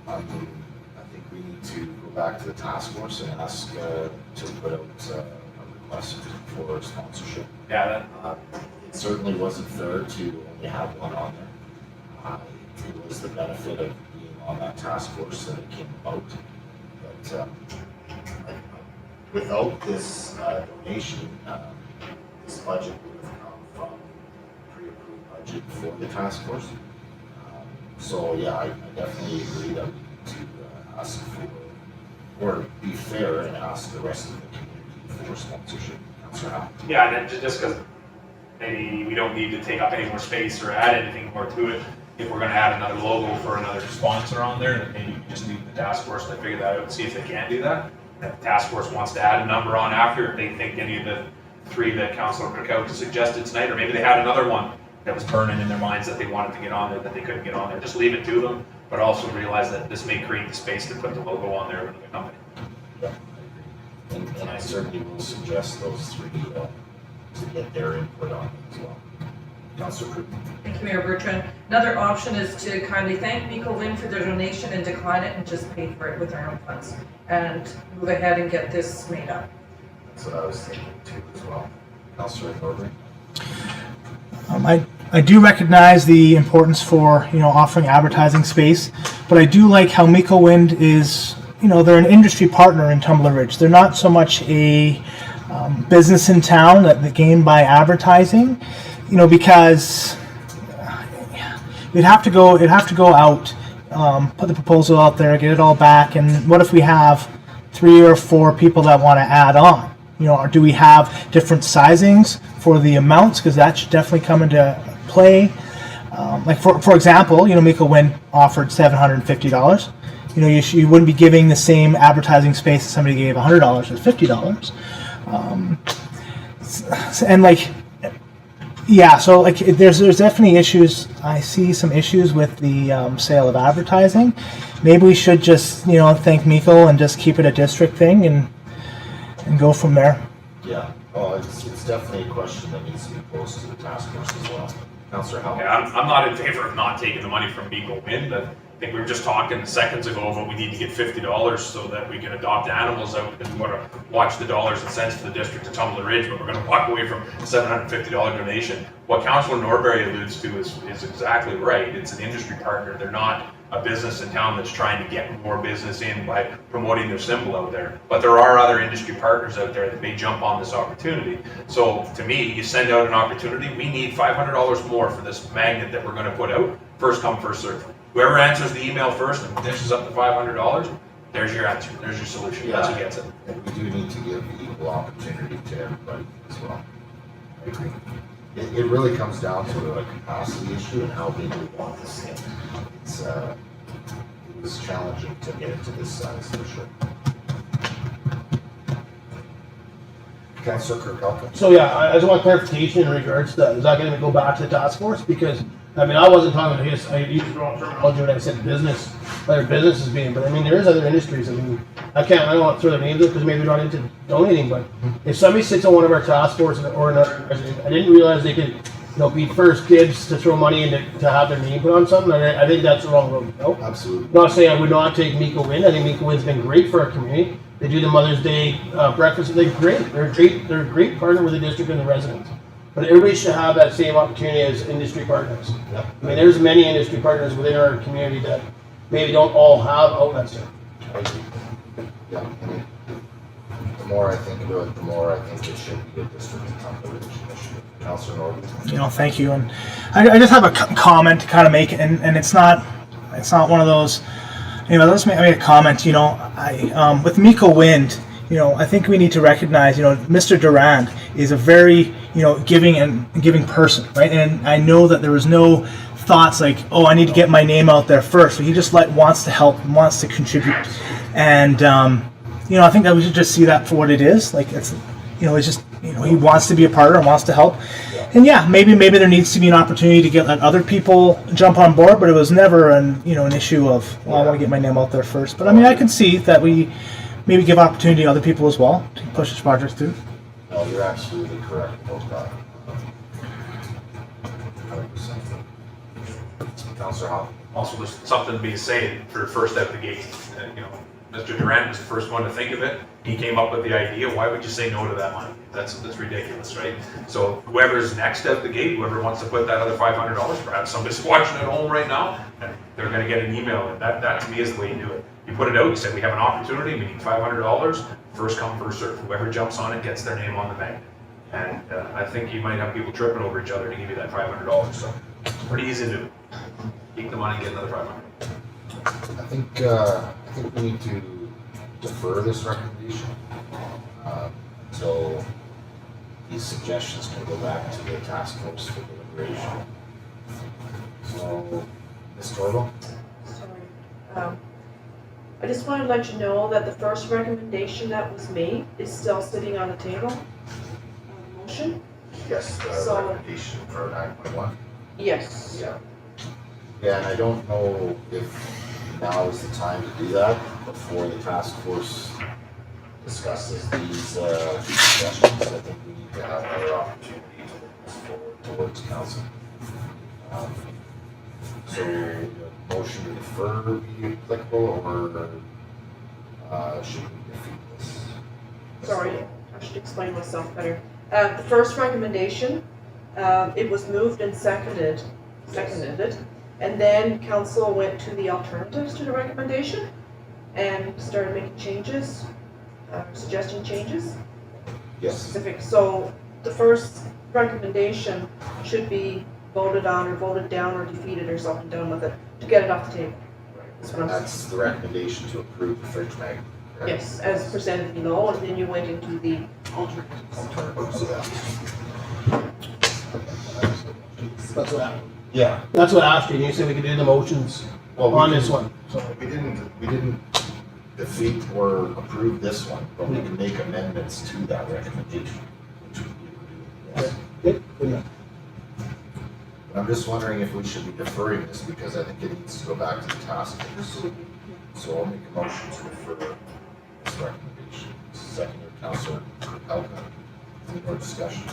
B: think we need to go back to the task force and ask to put out a request for sponsorship.
F: Yeah,
B: It certainly wasn't fair to only have one on there. It was the benefit of being on that task force that it came about. But without this donation, this budget would have come from pre-approved budget for the task force. So yeah, I definitely agree that we need to ask for, or be fair and ask the rest of the community for sponsorship. Councilor Howell?
F: yeah, and then just because maybe we don't need to take up any more space or add anything more to it. If we're gonna add another logo for another sponsor on there, then maybe we just leave the task force to figure that out and see if they can do that. If the task force wants to add a number on after, if they think any of the three that Councilor Kirkowski suggested tonight, or maybe they had another one that was burning in their minds that they wanted to get on there, that they couldn't get on there, just leave it to them, but also realize that this may create the space to put the logo on there of another company.
B: Yeah, I agree. And I certainly will suggest those three to get their input on it as well. Councilor Cruz?
G: Thank you, Mayor Bertrand. Another option is to kindly thank Miko Wynn for their donation and decline it and just pay for it with our own funds and move ahead and get this made up.
B: That's what I was thinking too as well. Councilor Norbury?
C: I do recognize the importance for, offering advertising space, but I do like how Miko Wind is, they're an industry partner in Tumbler Ridge. They're not so much a business in town that they gain by advertising, because it'd have to go out, put the proposal out there, get it all back, and what if we have 3 or 4 people that want to add on? Or do we have different sizings for the amounts? Because that should definitely come into play. Like for example, Miko Wind offered $750. You wouldn't be giving the same advertising space if somebody gave $100 or $50. And there's definitely issues. I see some issues with the sale of advertising. Maybe we should just thank Miko and just keep it a district thing and go from there.
B: Yeah, it's definitely a question that needs to be posed to the task force as well. Councilor Howell?
F: Yeah, I'm not in favor of not taking the money from Miko Wind. I think we were just talking seconds ago about we need to get $50 so that we can adopt animals out, because we want to watch the dollars and cents for the district of Tumbler Ridge, but we're going to walk away from a $750 donation. What Councilor Norbury alludes to is exactly right. It's an industry partner. They're not a business in town that's trying to get more business in by promoting their symbol out there. But there are other industry partners out there that may jump on this opportunity. So to me, you send out an opportunity, we need $500 more for this magnet that we're going to put out. First come, first serve. Whoever answers the email first and dishes up the $500, there's your answer, there's your solution, that's who gets it.
B: And we do need to give equal opportunity to everybody as well. I agree. It really comes down to a capacity issue and how big we want this thing. It was challenging to get it to this size for sure. Councilor Kirkowski?
E: So yeah, I just want clarification in regards to that. Is that going to go back to the task force? Because I wasn't talking to his. I used the wrong terminology when I said business. Other businesses being, but there is other industries. I don't want to throw their names up because maybe they're not into donating. But if somebody sits on one of our task forces or another, I didn't realize they could, be first kids to throw money in to have their name put on something. I think that's the wrong road. No,
B: Absolutely.
E: I'm not saying I would not take Miko Wind. I think Miko Wind's been great for our community. They do the Mother's Day breakfast. They're great. They're a great partner with the district and the residents. But everybody should have that same opportunity as industry partners.
B: Yep.
E: There's many industry partners within our community that maybe don't all have outlets there.
B: I agree. Yeah. The more I think about it, the more I think it should be a district of Tumbler Ridge initiative. Councilor Norbury?
C: Thank you. And I just have a comment to kind of make, and it's not one of those. Let's make a comment. With Miko Wind, I think we need to recognize, Mr. Durand is a very, giving person, right? And I know that there was no thoughts like, oh, I need to get my name out there first. So he just wants to help, wants to contribute, and I think that we should just see that for what it is. Like it's just he wants to be a partner and wants to help. And maybe there needs to be an opportunity to let other people jump on board, but it was never an issue of I want to get my name out there first. But I can see that we maybe give opportunity to other people as well to push this project through.
B: No, you're absolutely correct about that. 100%. Councillor Hall.
F: Also, there's something to be said for first out the gate. You know, Mr. Durant was the first one to think of it. He came up with the idea. Why would you say no to that money? That's ridiculous, right? So whoever's next out the gate, whoever wants to put that other $500, perhaps somebody's watching at home right now, and they're going to get an email. And that to me is the way you do it. You put it out. You say we have an opportunity. We need $500. First come, first serve. Whoever jumps on it gets their name on the magnet. And I think you might have people tripping over each other to give you that $500. So it's pretty easy to do. Keep the money and get another $500.
B: I think we need to defer this recommendation until these suggestions can go back to the task force for deliberation. So, Ms. Torval?
A: Sorry. I just wanted to let you know that the first recommendation that was made is still sitting on the table. Motion?
B: Yes, the
A: So-
B: recommendation for 9.1.
A: Yes.
B: Yeah. Yeah, and I don't know if now is the time to do that before the task force discusses these suggestions. I think we need to have another opportunity to look this forward towards council. So, the motion to defer be applicable, or should we defeat this?
A: Sorry, I should explain myself better. The first recommendation, it was moved and seconded, and then council went to the alternatives to the recommendation and started making changes, suggesting changes.
B: Yes.
A: Specific. So the first recommendation should be voted on or voted down or defeated or something done with it to get it off the table. That's what I'm saying.
B: That's the recommendation to approve the fridge magnet. correct?
A: Yes, as presented below, and then you went into the alternatives.
B: Alternatives, yeah.
E: That's what I asked you, and you said we could do the motions
B: Well, we
E: on
B: can-
E: this one, so.
B: We didn't defeat or approve this one, but we can make amendments to that recommendation, which we can do. Yes.
E: Good enough.
B: I'm just wondering if we should be deferring this, because I think it needs to go back to the task force. So I'll make a motion to defer this recommendation. Second, Councillor Elka. Any more discussion?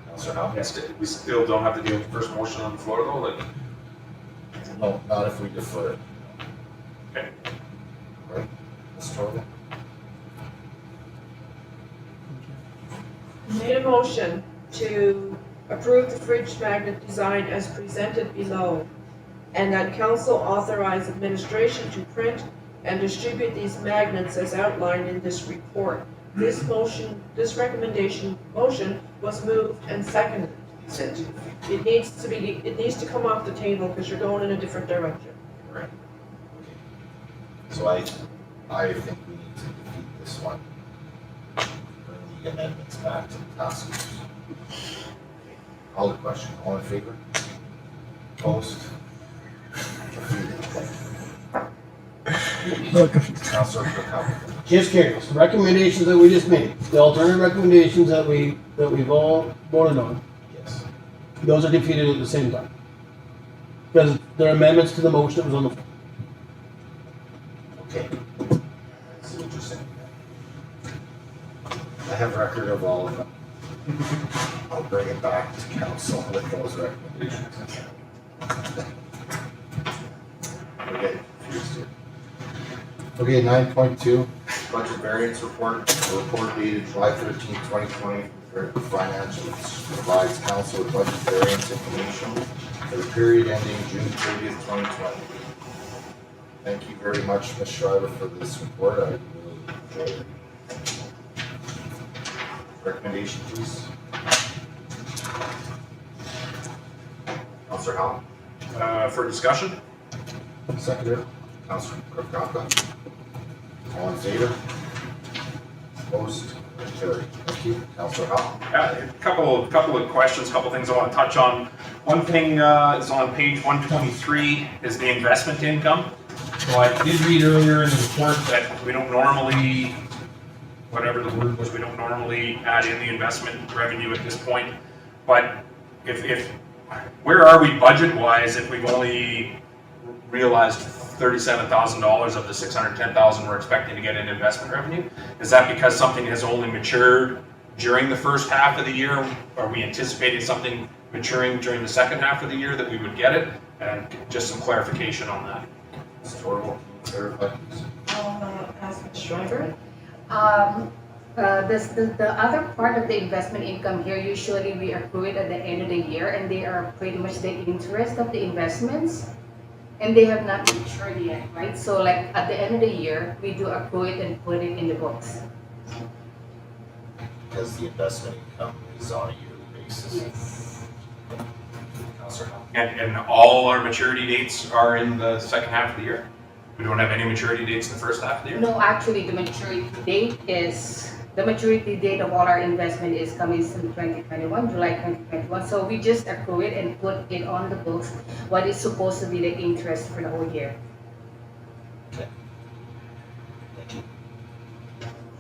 B: Councillor Howell?
F: Yes, we still don't have to deal with the first motion on the floor though, like,
B: No, not if we defer it.
F: okay.
B: Right? Ms. Torval?
A: Made a motion to approve the fridge magnet design as presented below, and that council authorize administration to print and distribute these magnets as outlined in this report. This motion, this recommendation motion was moved and seconded. It needs to come off the table because you're going in a different direction.
B: Right. So I think we need to defeat this one. Bring the amendments back to the task force. Call the question. All in favor? Opposed? Councillor Kirkhope.
E: Just curious, the recommendations that we just made, the alternative recommendations that we've all voted on,
B: Yes.
E: those are defeated at the same time. Because they're amendments to the motion that was on the floor.
B: Okay. I see what you're saying. I have record of all of them. I'll bring it back to council with those recommendations. Okay. Okay, 9.2, budget variance report. The report dated July 13, 2020, for financials provides council with budget variance information for the period ending June 30th, 2020. Thank you very much, Ms. Schreiber, for this report. I really enjoyed it. Recommendation, please. Councillor Howell.
F: For discussion?
B: Seconder, Councillor Kirkhope. All in favor? Opposed? Carried. Thank you. Councillor Howell.
F: Yeah, a couple of questions, couple things I want to touch on. One thing is on page 123 is the investment income. So I did read earlier in the report that we don't normally, whatever the word was, we don't normally add in the investment revenue at this point. But if where are we budget-wise if we've only realized $37,000 of the $610,000 we're expecting to get in investment revenue? Is that because something has only matured during the first half of the year? Are we anticipating something maturing during the second half of the year that we would get it? And just some clarification on that.
B: Mr. Orwell, can you clarify, please?
A: I'll ask Ms. Schreiber.
I: The other part of the investment income here, usually we accrue it at the end of the year, and they are pretty much the interest of the investments, and they have not matured yet, right? So like at the end of the year, we do accrue it and put it in the books.
B: Because the investment income is on a yearly basis.
I: Yes.
B: Councillor Hall.
F: And all our maturity dates are in the second half of the year? We don't have any maturity dates in the first half of the year?
I: No, actually, the maturity date of all our investment is coming in 2021, July 2021. So we just accrue it and put it on the books, what is supposed to be the interest for the whole year.
B: Okay. Thank you.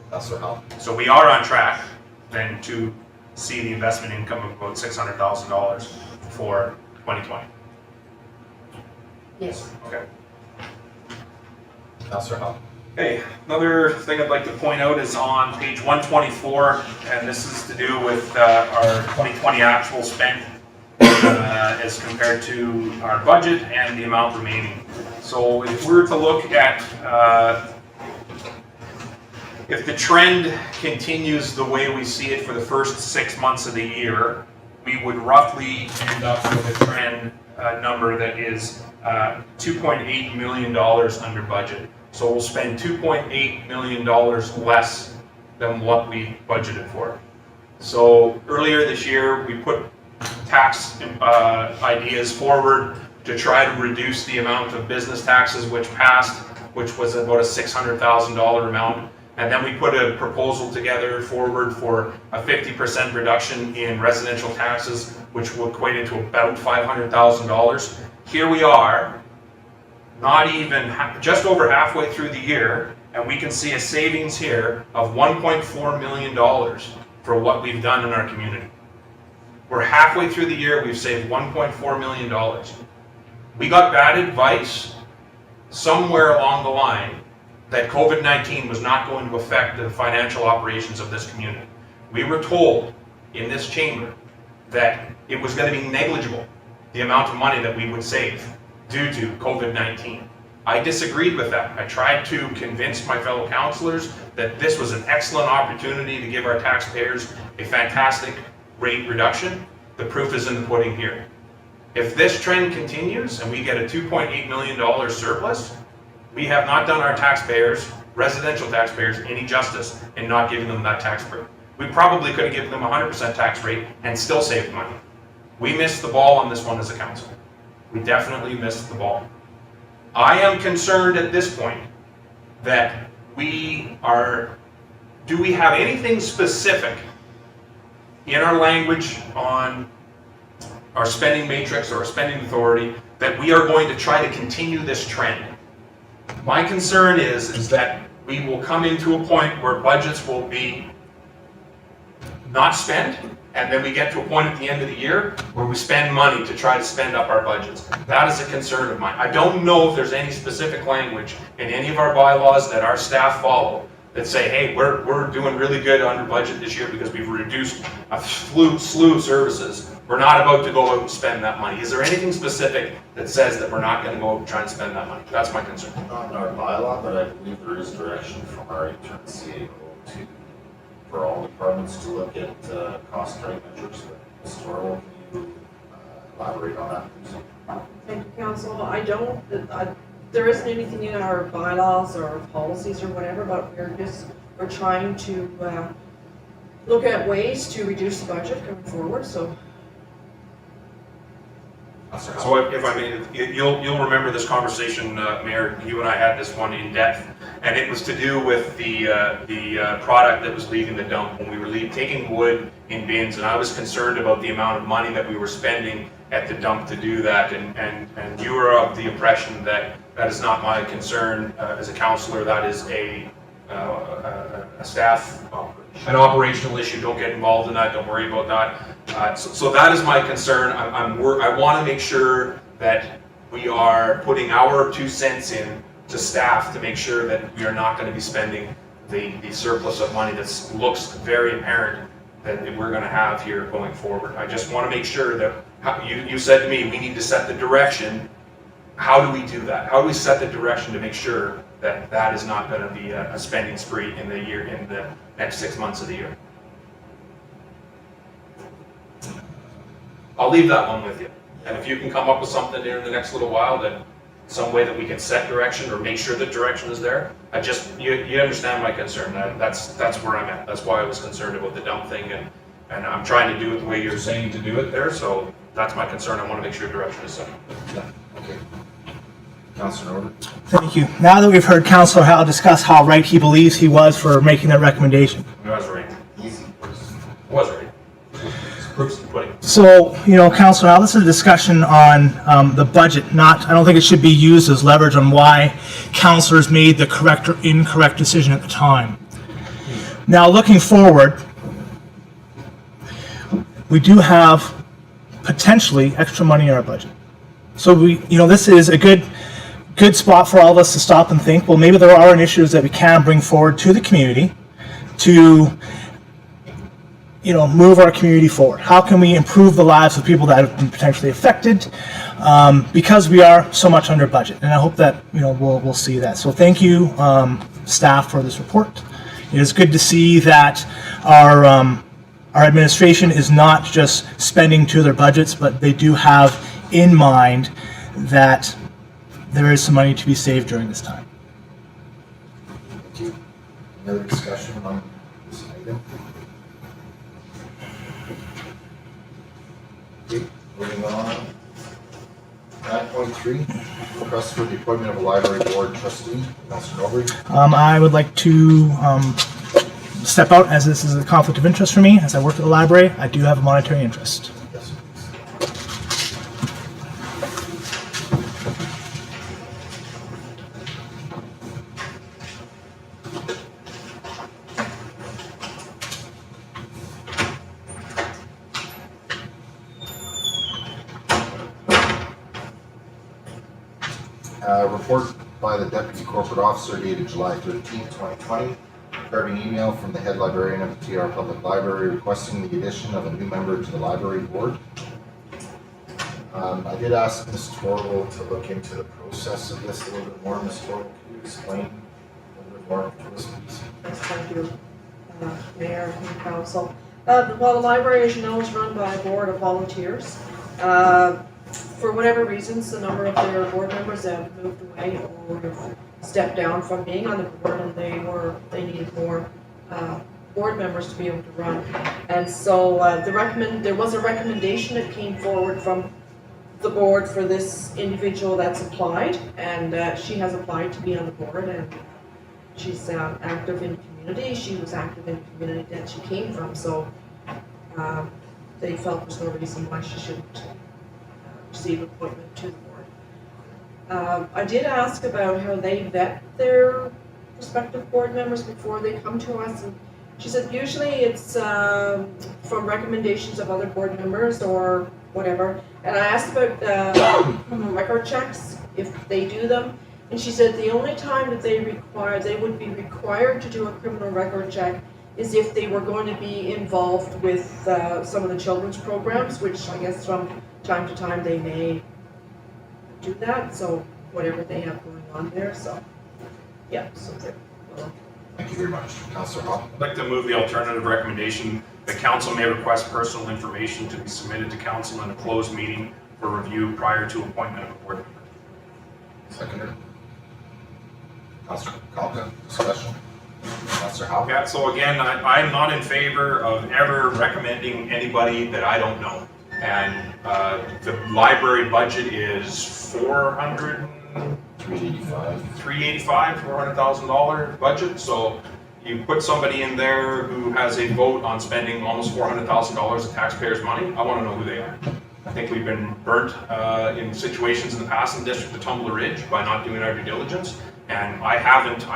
B: Councillor Hall.
F: So we are on track then to see the investment income of about $600,000 for 2020.
I: Yes.
F: Okay.
B: Councillor Hall.
F: Okay, another thing I'd like to point out is on page 124, and this is to do with our 2020 actual spend as compared to our budget and the amount remaining. So if we were to look at, if the trend continues the way we see it for the first 6 months of the year, we would roughly end up with a trend number that is $2.8 million under budget. So we'll spend $2.8 million less than what we budgeted for. So earlier this year, we put tax ideas forward to try to reduce the amount of business taxes which passed, which was about a $600,000 amount. And then we put a proposal together forward for a 50% reduction in residential taxes, which will equate into about $500,000. Here we are, not even, just over halfway through the year, and we can see a savings here of $1.4 million for what we've done in our community. We're halfway through the year, we've saved $1.4 million. We got bad advice somewhere along the line that COVID-19 was not going to affect the financial operations of this community. We were told in this chamber that it was going to be negligible, the amount of money that we would save due to COVID-19. I disagreed with that. I tried to convince my fellow councillors that this was an excellent opportunity to give our taxpayers a fantastic rate reduction. The proof is in the pudding here. If this trend continues and we get a $2.8 million surplus, we have not done our taxpayers, residential taxpayers, any justice in not giving them that tax break. We probably could have given them a 100% tax rate and still saved money. We missed the ball on this one as a council. We definitely missed the ball. I am concerned at this point that do we have anything specific in our language on our spending matrix or our spending authority that we are going to try to continue this trend? My concern is that we will come into a point where budgets will be not spent, and then we get to a point at the end of the year where we spend money to try to spend up our budgets. That is a concern of mine. I don't know if there's any specific language in any of our bylaws that our staff follow that say, hey, we're doing really good under budget this year because we've reduced a slew of services. We're not about to go out and spend that money. Is there anything specific that says that we're not going to go out and try and spend that money? That's my concern.
B: Not in our bylaw, but I believe there is direction from our intern CAO for all departments to look at cost-cutting measures. Mr. Orwell, can you elaborate on that, please?
A: Thank you, Council. There isn't anything in our bylaws or policies or whatever, but we're trying to look at ways to reduce the budget going forward, so.
F: So if I may, you'll remember this conversation, Mayor, you and I had this one in depth, and it was to do with the product that was leaving the dump when we were taking wood in bins, and I was concerned about the amount of money that we were spending at the dump to do that, and you were of the impression that that is not my concern as a councillor. That is a staff, an operational issue. Don't get involved in that. Don't worry about that. So that is my concern. I want to make sure that we are putting our 2 cents in to staff to make sure that we are not going to be spending the surplus of money that looks very apparent that we're going to have here going forward. I just want to make sure that, you said to me, we need to set the direction. How do we do that? How do we set the direction to make sure that that is not going to be a spending spree in the next 6 months of the year? I'll leave that one with you. And if you can come up with something here in the next little while, that some way that we can set direction or make sure that direction is there, you understand my concern. That's where I'm at. That's why I was concerned about the dump thing, and I'm trying to do it the way you're saying to do it there, so that's my concern. I want to make sure direction is set.
B: Yeah, okay. Councillor Norwood?
C: Thank you. Now that we've heard Councillor Howe discuss how right he believes he was for making that recommendation.
F: I was right.
B: Easy.
F: I was right. Proofs in the pudding.
C: So, Councillor Howe, this is a discussion on the budget. I don't think it should be used as leverage on why councillors made the correct or incorrect decision at the time. Now, looking forward, we do have potentially extra money in our budget. So this is a good spot for all of us to stop and think, well, maybe there are initiatives that we can bring forward to the community to move our community forward. How can we improve the lives of people that have been potentially affected because we are so much under budget? And I hope that we'll see that. So thank you, staff, for this report. It is good to see that our administration is not just spending to their budgets, but they do have in mind that there is some money to be saved during this time.
B: Thank you. Any other discussion on this item? Okay, moving on. 9.3, request for the appointment of a library board trustee. Councillor Norwood?
C: I would like to step out, as this is a conflict of interest for me. As I work at the library, I do have a monetary interest.
B: Yes, report by the Deputy Corporate Officer dated July 13, 2020, regarding email from the head librarian of the TR Public Library requesting the addition of a new member to the library board. I did ask Ms. Torval to look into the process of this a little bit more. Ms. Torval, can you explain a little bit more to us, please?
A: Yes, thank you, Mayor and Council. Well, the library, as you know, is run by a board of volunteers. For whatever reasons, a number of their board members have moved away or have stepped down from being on the board, and they needed more board members to be able to run. And so there was a recommendation that came forward from the board for this individual that's applied, and she has applied to be on the board, and she's active in the community. She was active in the community that she came from, so they felt there's no reason why she shouldn't receive appointment to the board. I did ask about how they vet their prospective board members before they come to us, and she said usually it's from recommendations of other board members or whatever. And I asked about record checks, if they do them, and she said the only time that they would be required to do a criminal record check is if they were going to be involved with some of the children's programs, which I guess from time to time they may do that, so whatever they have going on there, so yeah, so well.
B: Thank you very much. Councillor Howe?
F: I'd like to move the alternative recommendation. The council may request personal information to be submitted to council in a closed meeting for review prior to appointment of a board member.
B: Seconder. Councillor Kalka, discussion. Councillor Howe?
F: Yeah, so again, I'm not in favor of ever recommending anybody that I don't know. And the library budget is $485,000 budget. So you put somebody in there who has a vote on spending almost $400,000 of taxpayers' money. I want to know who they are. I think we've been burnt in situations in the past in the District of Tumbler Ridge by not doing our due diligence. And I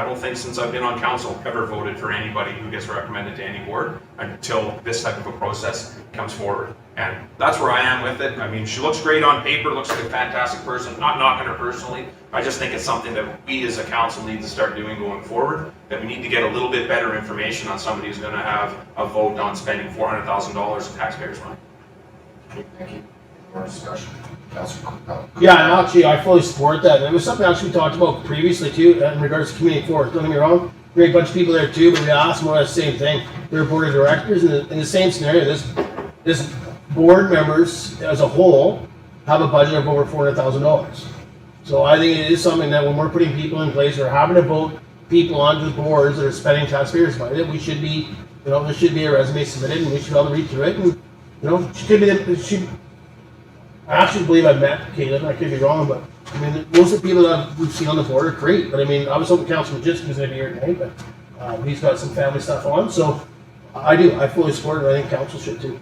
F: don't think since I've been on council, ever voted for anybody who gets recommended to any board until this type of a process comes forward. And that's where I am with it. I mean, she looks great on paper, looks like a fantastic person, not knocking her personally. I just think it's something that we as a council need to start doing going forward, that we need to get a little bit better information on somebody who's gonna have a vote on spending $400,000 of taxpayers' money.
B: Okay, thank you. More discussion. Councilor Cook.
E: Yeah, and actually, I fully support that. And it was something actually we talked about previously too, in regards to community forest. Don't get me wrong, great bunch of people there too, but we asked them the same thing. Their board of directors in the same scenario. This board members as a whole have a budget of over $400,000. So I think it is something that when we're putting people in place or having to vote people onto the boards that are spending taxpayers' money, that we should be, there should be a resume submitted and we should be able to read through it. And she could be I actually believe I met Caitlin. I could be wrong, but I mean, most of the people that we've seen on the board are great. But I mean, I was hoping Councilor Majinski was going to be here tonight, but he's got some family stuff on. So I fully support it. I think council should too.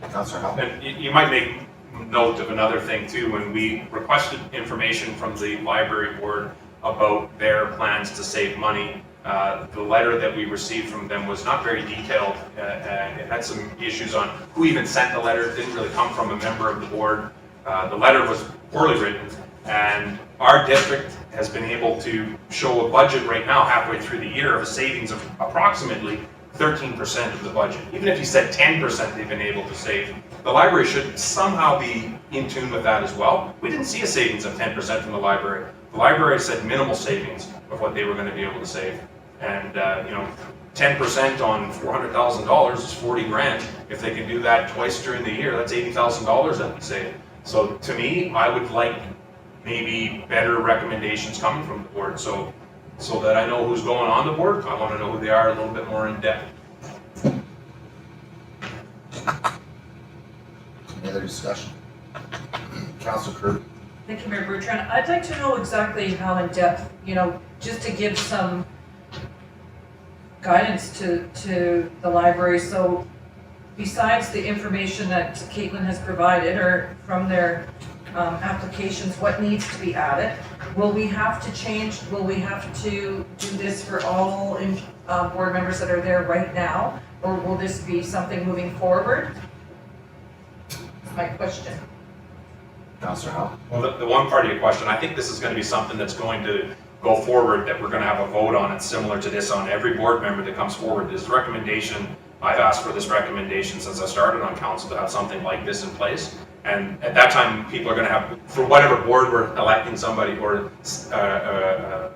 B: Councilor Howell.
F: And you might make note of another thing too, when we requested information from the library board about their plans to save money, the letter that we received from them was not very detailed. It had some issues on who even sent the letter. It didn't really come from a member of the board. The letter was poorly written, and our district has been able to show a budget right now, halfway through the year, of a savings of approximately 13% of the budget. Even if you said 10% they've been able to save, the library should somehow be in tune with that as well. We didn't see a savings of 10% from the library. The library said minimal savings of what they were going to be able to save. And 10% on $400,000 is 40 grand. If they can do that twice during the year, that's $80,000 that would save. So to me, I would like maybe better recommendations coming from the board, so that I know who's going on the board. I want to know who they are a little bit more in depth.
B: Any other discussion? Councilor Kirby.
G: Thank you, Mayor Bertrand. I'd like to know exactly how in depth, just to give some guidance to the library. So besides the information that Caitlin has provided or from their applications, what needs to be added? Will we have to change, will we have to do this for all board members that are there right now? Or will this be something moving forward? That's my question.
B: Councilor Howell.
F: Well, the one part of your question, I think this is going to be something that's going to go forward, that we're going to have a vote on it similar to this on every board member that comes forward. This recommendation, I've asked for this recommendation since I started on council to have something like this in place. And at that time, people are going to have, for whatever board we're electing somebody or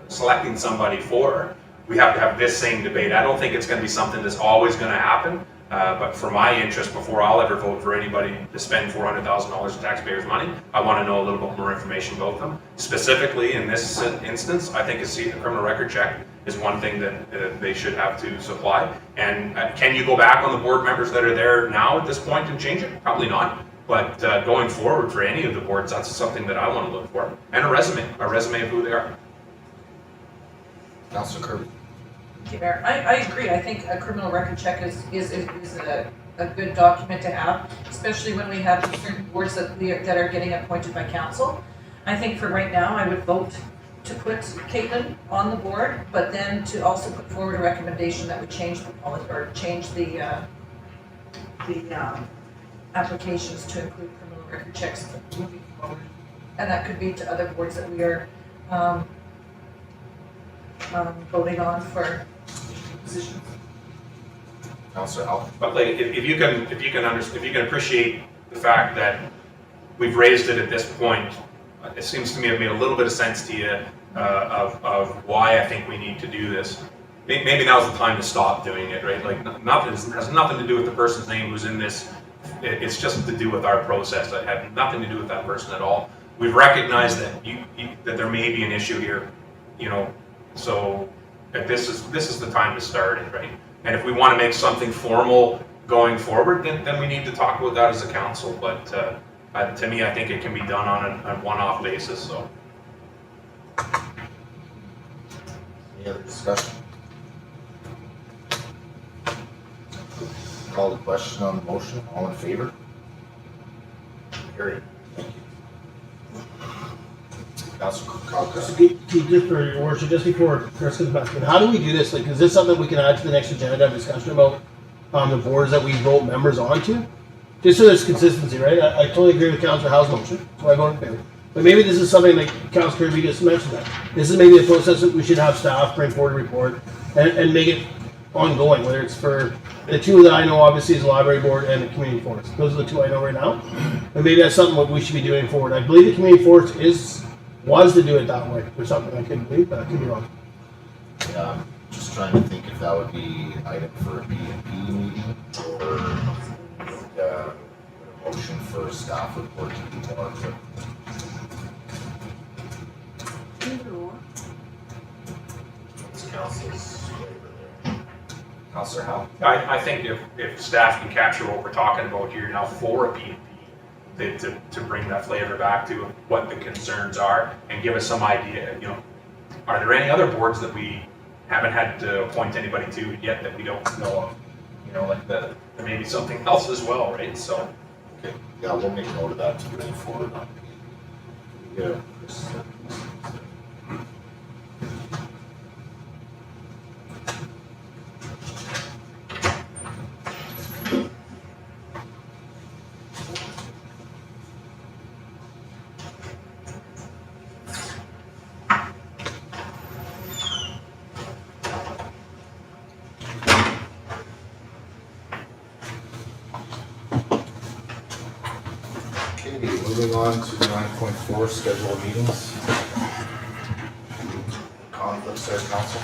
F: selecting somebody for, we have to have this same debate. I don't think it's going to be something that's always going to happen. But for my interest, before I'll ever vote for anybody to spend $400,000 of taxpayers' money, I want to know a little bit more information about them. Specifically in this instance, I think a criminal record check is one thing that they should have to supply. And can you go back on the board members that are there now at this point and change it? Probably not. But going forward for any of the boards, that's something that I want to look for. And a resume of who they are.
B: Councilor Kirby.
G: Thank you, Mayor. I agree. I think a criminal record check is a good document to have, especially when we have certain boards that are getting appointed by council. I think for right now, I would vote to put Caitlin on the board, but then to also put forward a recommendation that would change the policy or change the applications to include criminal record checks moving forward. And that could be to other boards that we are voting on for positions.
B: Councilor Howell.
F: But like, if you can appreciate the fact that we've raised it at this point, it seems to me it made a little bit of sense to you of why I think we need to do this. Maybe now's the time to stop doing it, right? Like nothing has nothing to do with the person's name who's in this. It's just to do with our process. It had nothing to do with that person at all. We've recognized that that there may be an issue here, so this is the time to start it, right? And if we want to make something formal going forward, then we need to talk about that as a council. But to me, I think it can be done on a one-off basis. So.
B: Any other discussion? Call the question on the motion. All in favor? Carried. Thank you. Councilor Cook.
E: Just for your worship, just before Chris comes back, how do we do this? Like, is this something we can add to the next agenda discussion about the boards that we vote members onto, just so there's consistency, right? I totally agree with Councillor Howe's motion, so I vote in favor. But maybe this is something like Councillor Kirby just mentioned that. This is maybe a process that we should have staff bring forward a report and make it ongoing, whether it's for the two that I know, obviously, is the library board and the community forest. Those are the two I know right now. But maybe that's something what we should be doing forward. I believe the community forest was to do it that way or something. I couldn't believe that. I could be wrong.
B: Yeah, I'm just trying to think if that would be an item for a P&P meeting or a motion for a staff report to be more. It's council's flavor there. Councillor Howe?
F: I think if staff can capture what we're talking about here now for a P&P, to bring that flavor back to what the concerns are and give us some idea, are there any other boards that we haven't had to appoint anybody to yet that we don't know of? Like there may be something else as well, right? So.
B: Okay, yeah, we'll make note of that to bring forward on. Yeah, Chris. Moving on to 9.4, scheduled meetings. Conflicts there, council?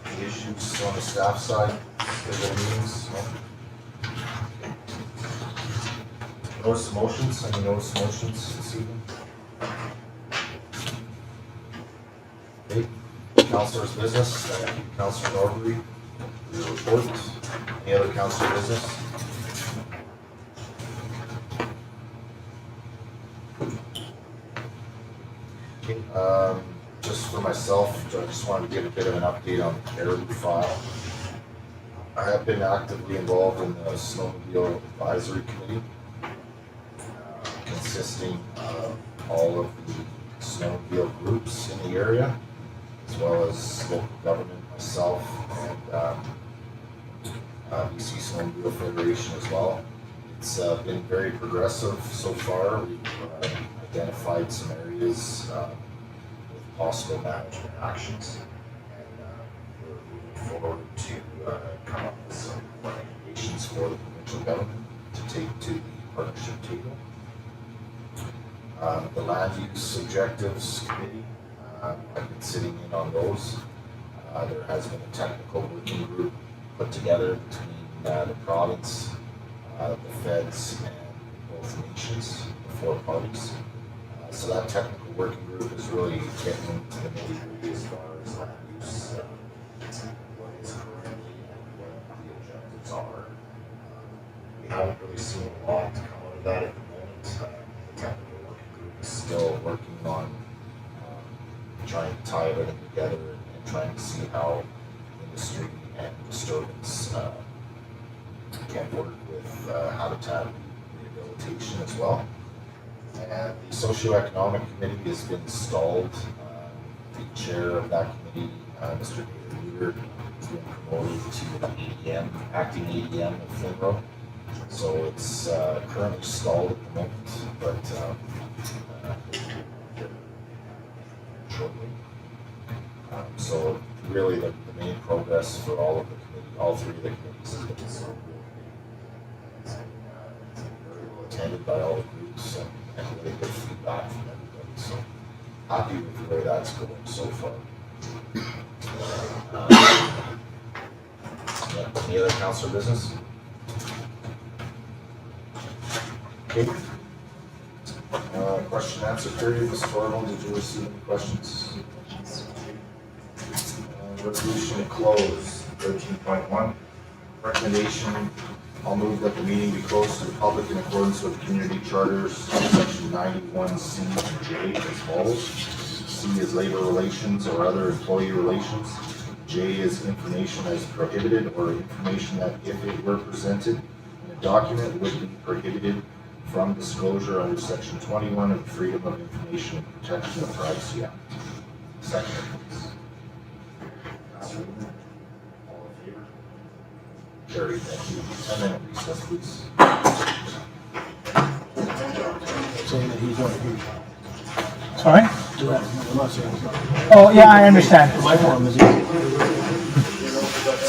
B: Any issues on the staff side, scheduled meetings? No? Notice motions, any notice motions this evening? Okay, councilor's business, Councilor Norbury, your report. Any other councilor business? Just for myself, I just wanted to give a bit of an update on the Caribou file. I have been actively involved in the Snowmobile Advisory Committee, consisting of all of the snowmobile groups in the area, as well as local government, myself, and BC Snowmobile Federation as well. It's been very progressive so far. We've identified some areas with possible management actions, and we're moving forward to come up with some recommendations for the provincial government to take to the partnership table. The land use objectives committee, I've been sitting in on those. There has been a technical working group put together between the province, the feds, and both nations, the four parties. So that technical working group is really getting into the nitty-gritty as far as land use, what is currently and what the objectives are. We haven't really seen a lot to come out of that at the moment. The technical working group is still working on trying to tie everything together and trying to see how industry and disturbance can work with habitat rehabilitation as well. And the socioeconomic committee has been installed. The chair of that committee, Mr. David Leader, has been promoted to ADM, acting ADM of Finro. So it's currently stalled at the moment, but shortly. So really the main progress for all of the committee, all three of the committees has been the Snowmobile committee. It's been very well attended by all the groups and really good feedback from everybody. So happy with the way that's going so far. Any other councilor business? Okay. Question and answer period. Ms. Torval, did you receive any questions? Resolution to close, 13.1. Recommendation, I'll move that the meeting be closed to the public in accordance with community charters, section 91C and J as follows. C is labor relations or other employee relations. J is information as prohibited or information that if it were presented in a document would be prohibited from disclosure under section 21 of the Freedom of Information and Protection of Privacy Act. Second, please. last reading. All in favor? Carried. Thank you. 10-minute recess, please.
E: Saying that he's not here.
C: Sorry?
E: I'm not saying he's not.
C: Oh, yeah, I understand.
E: My form is here.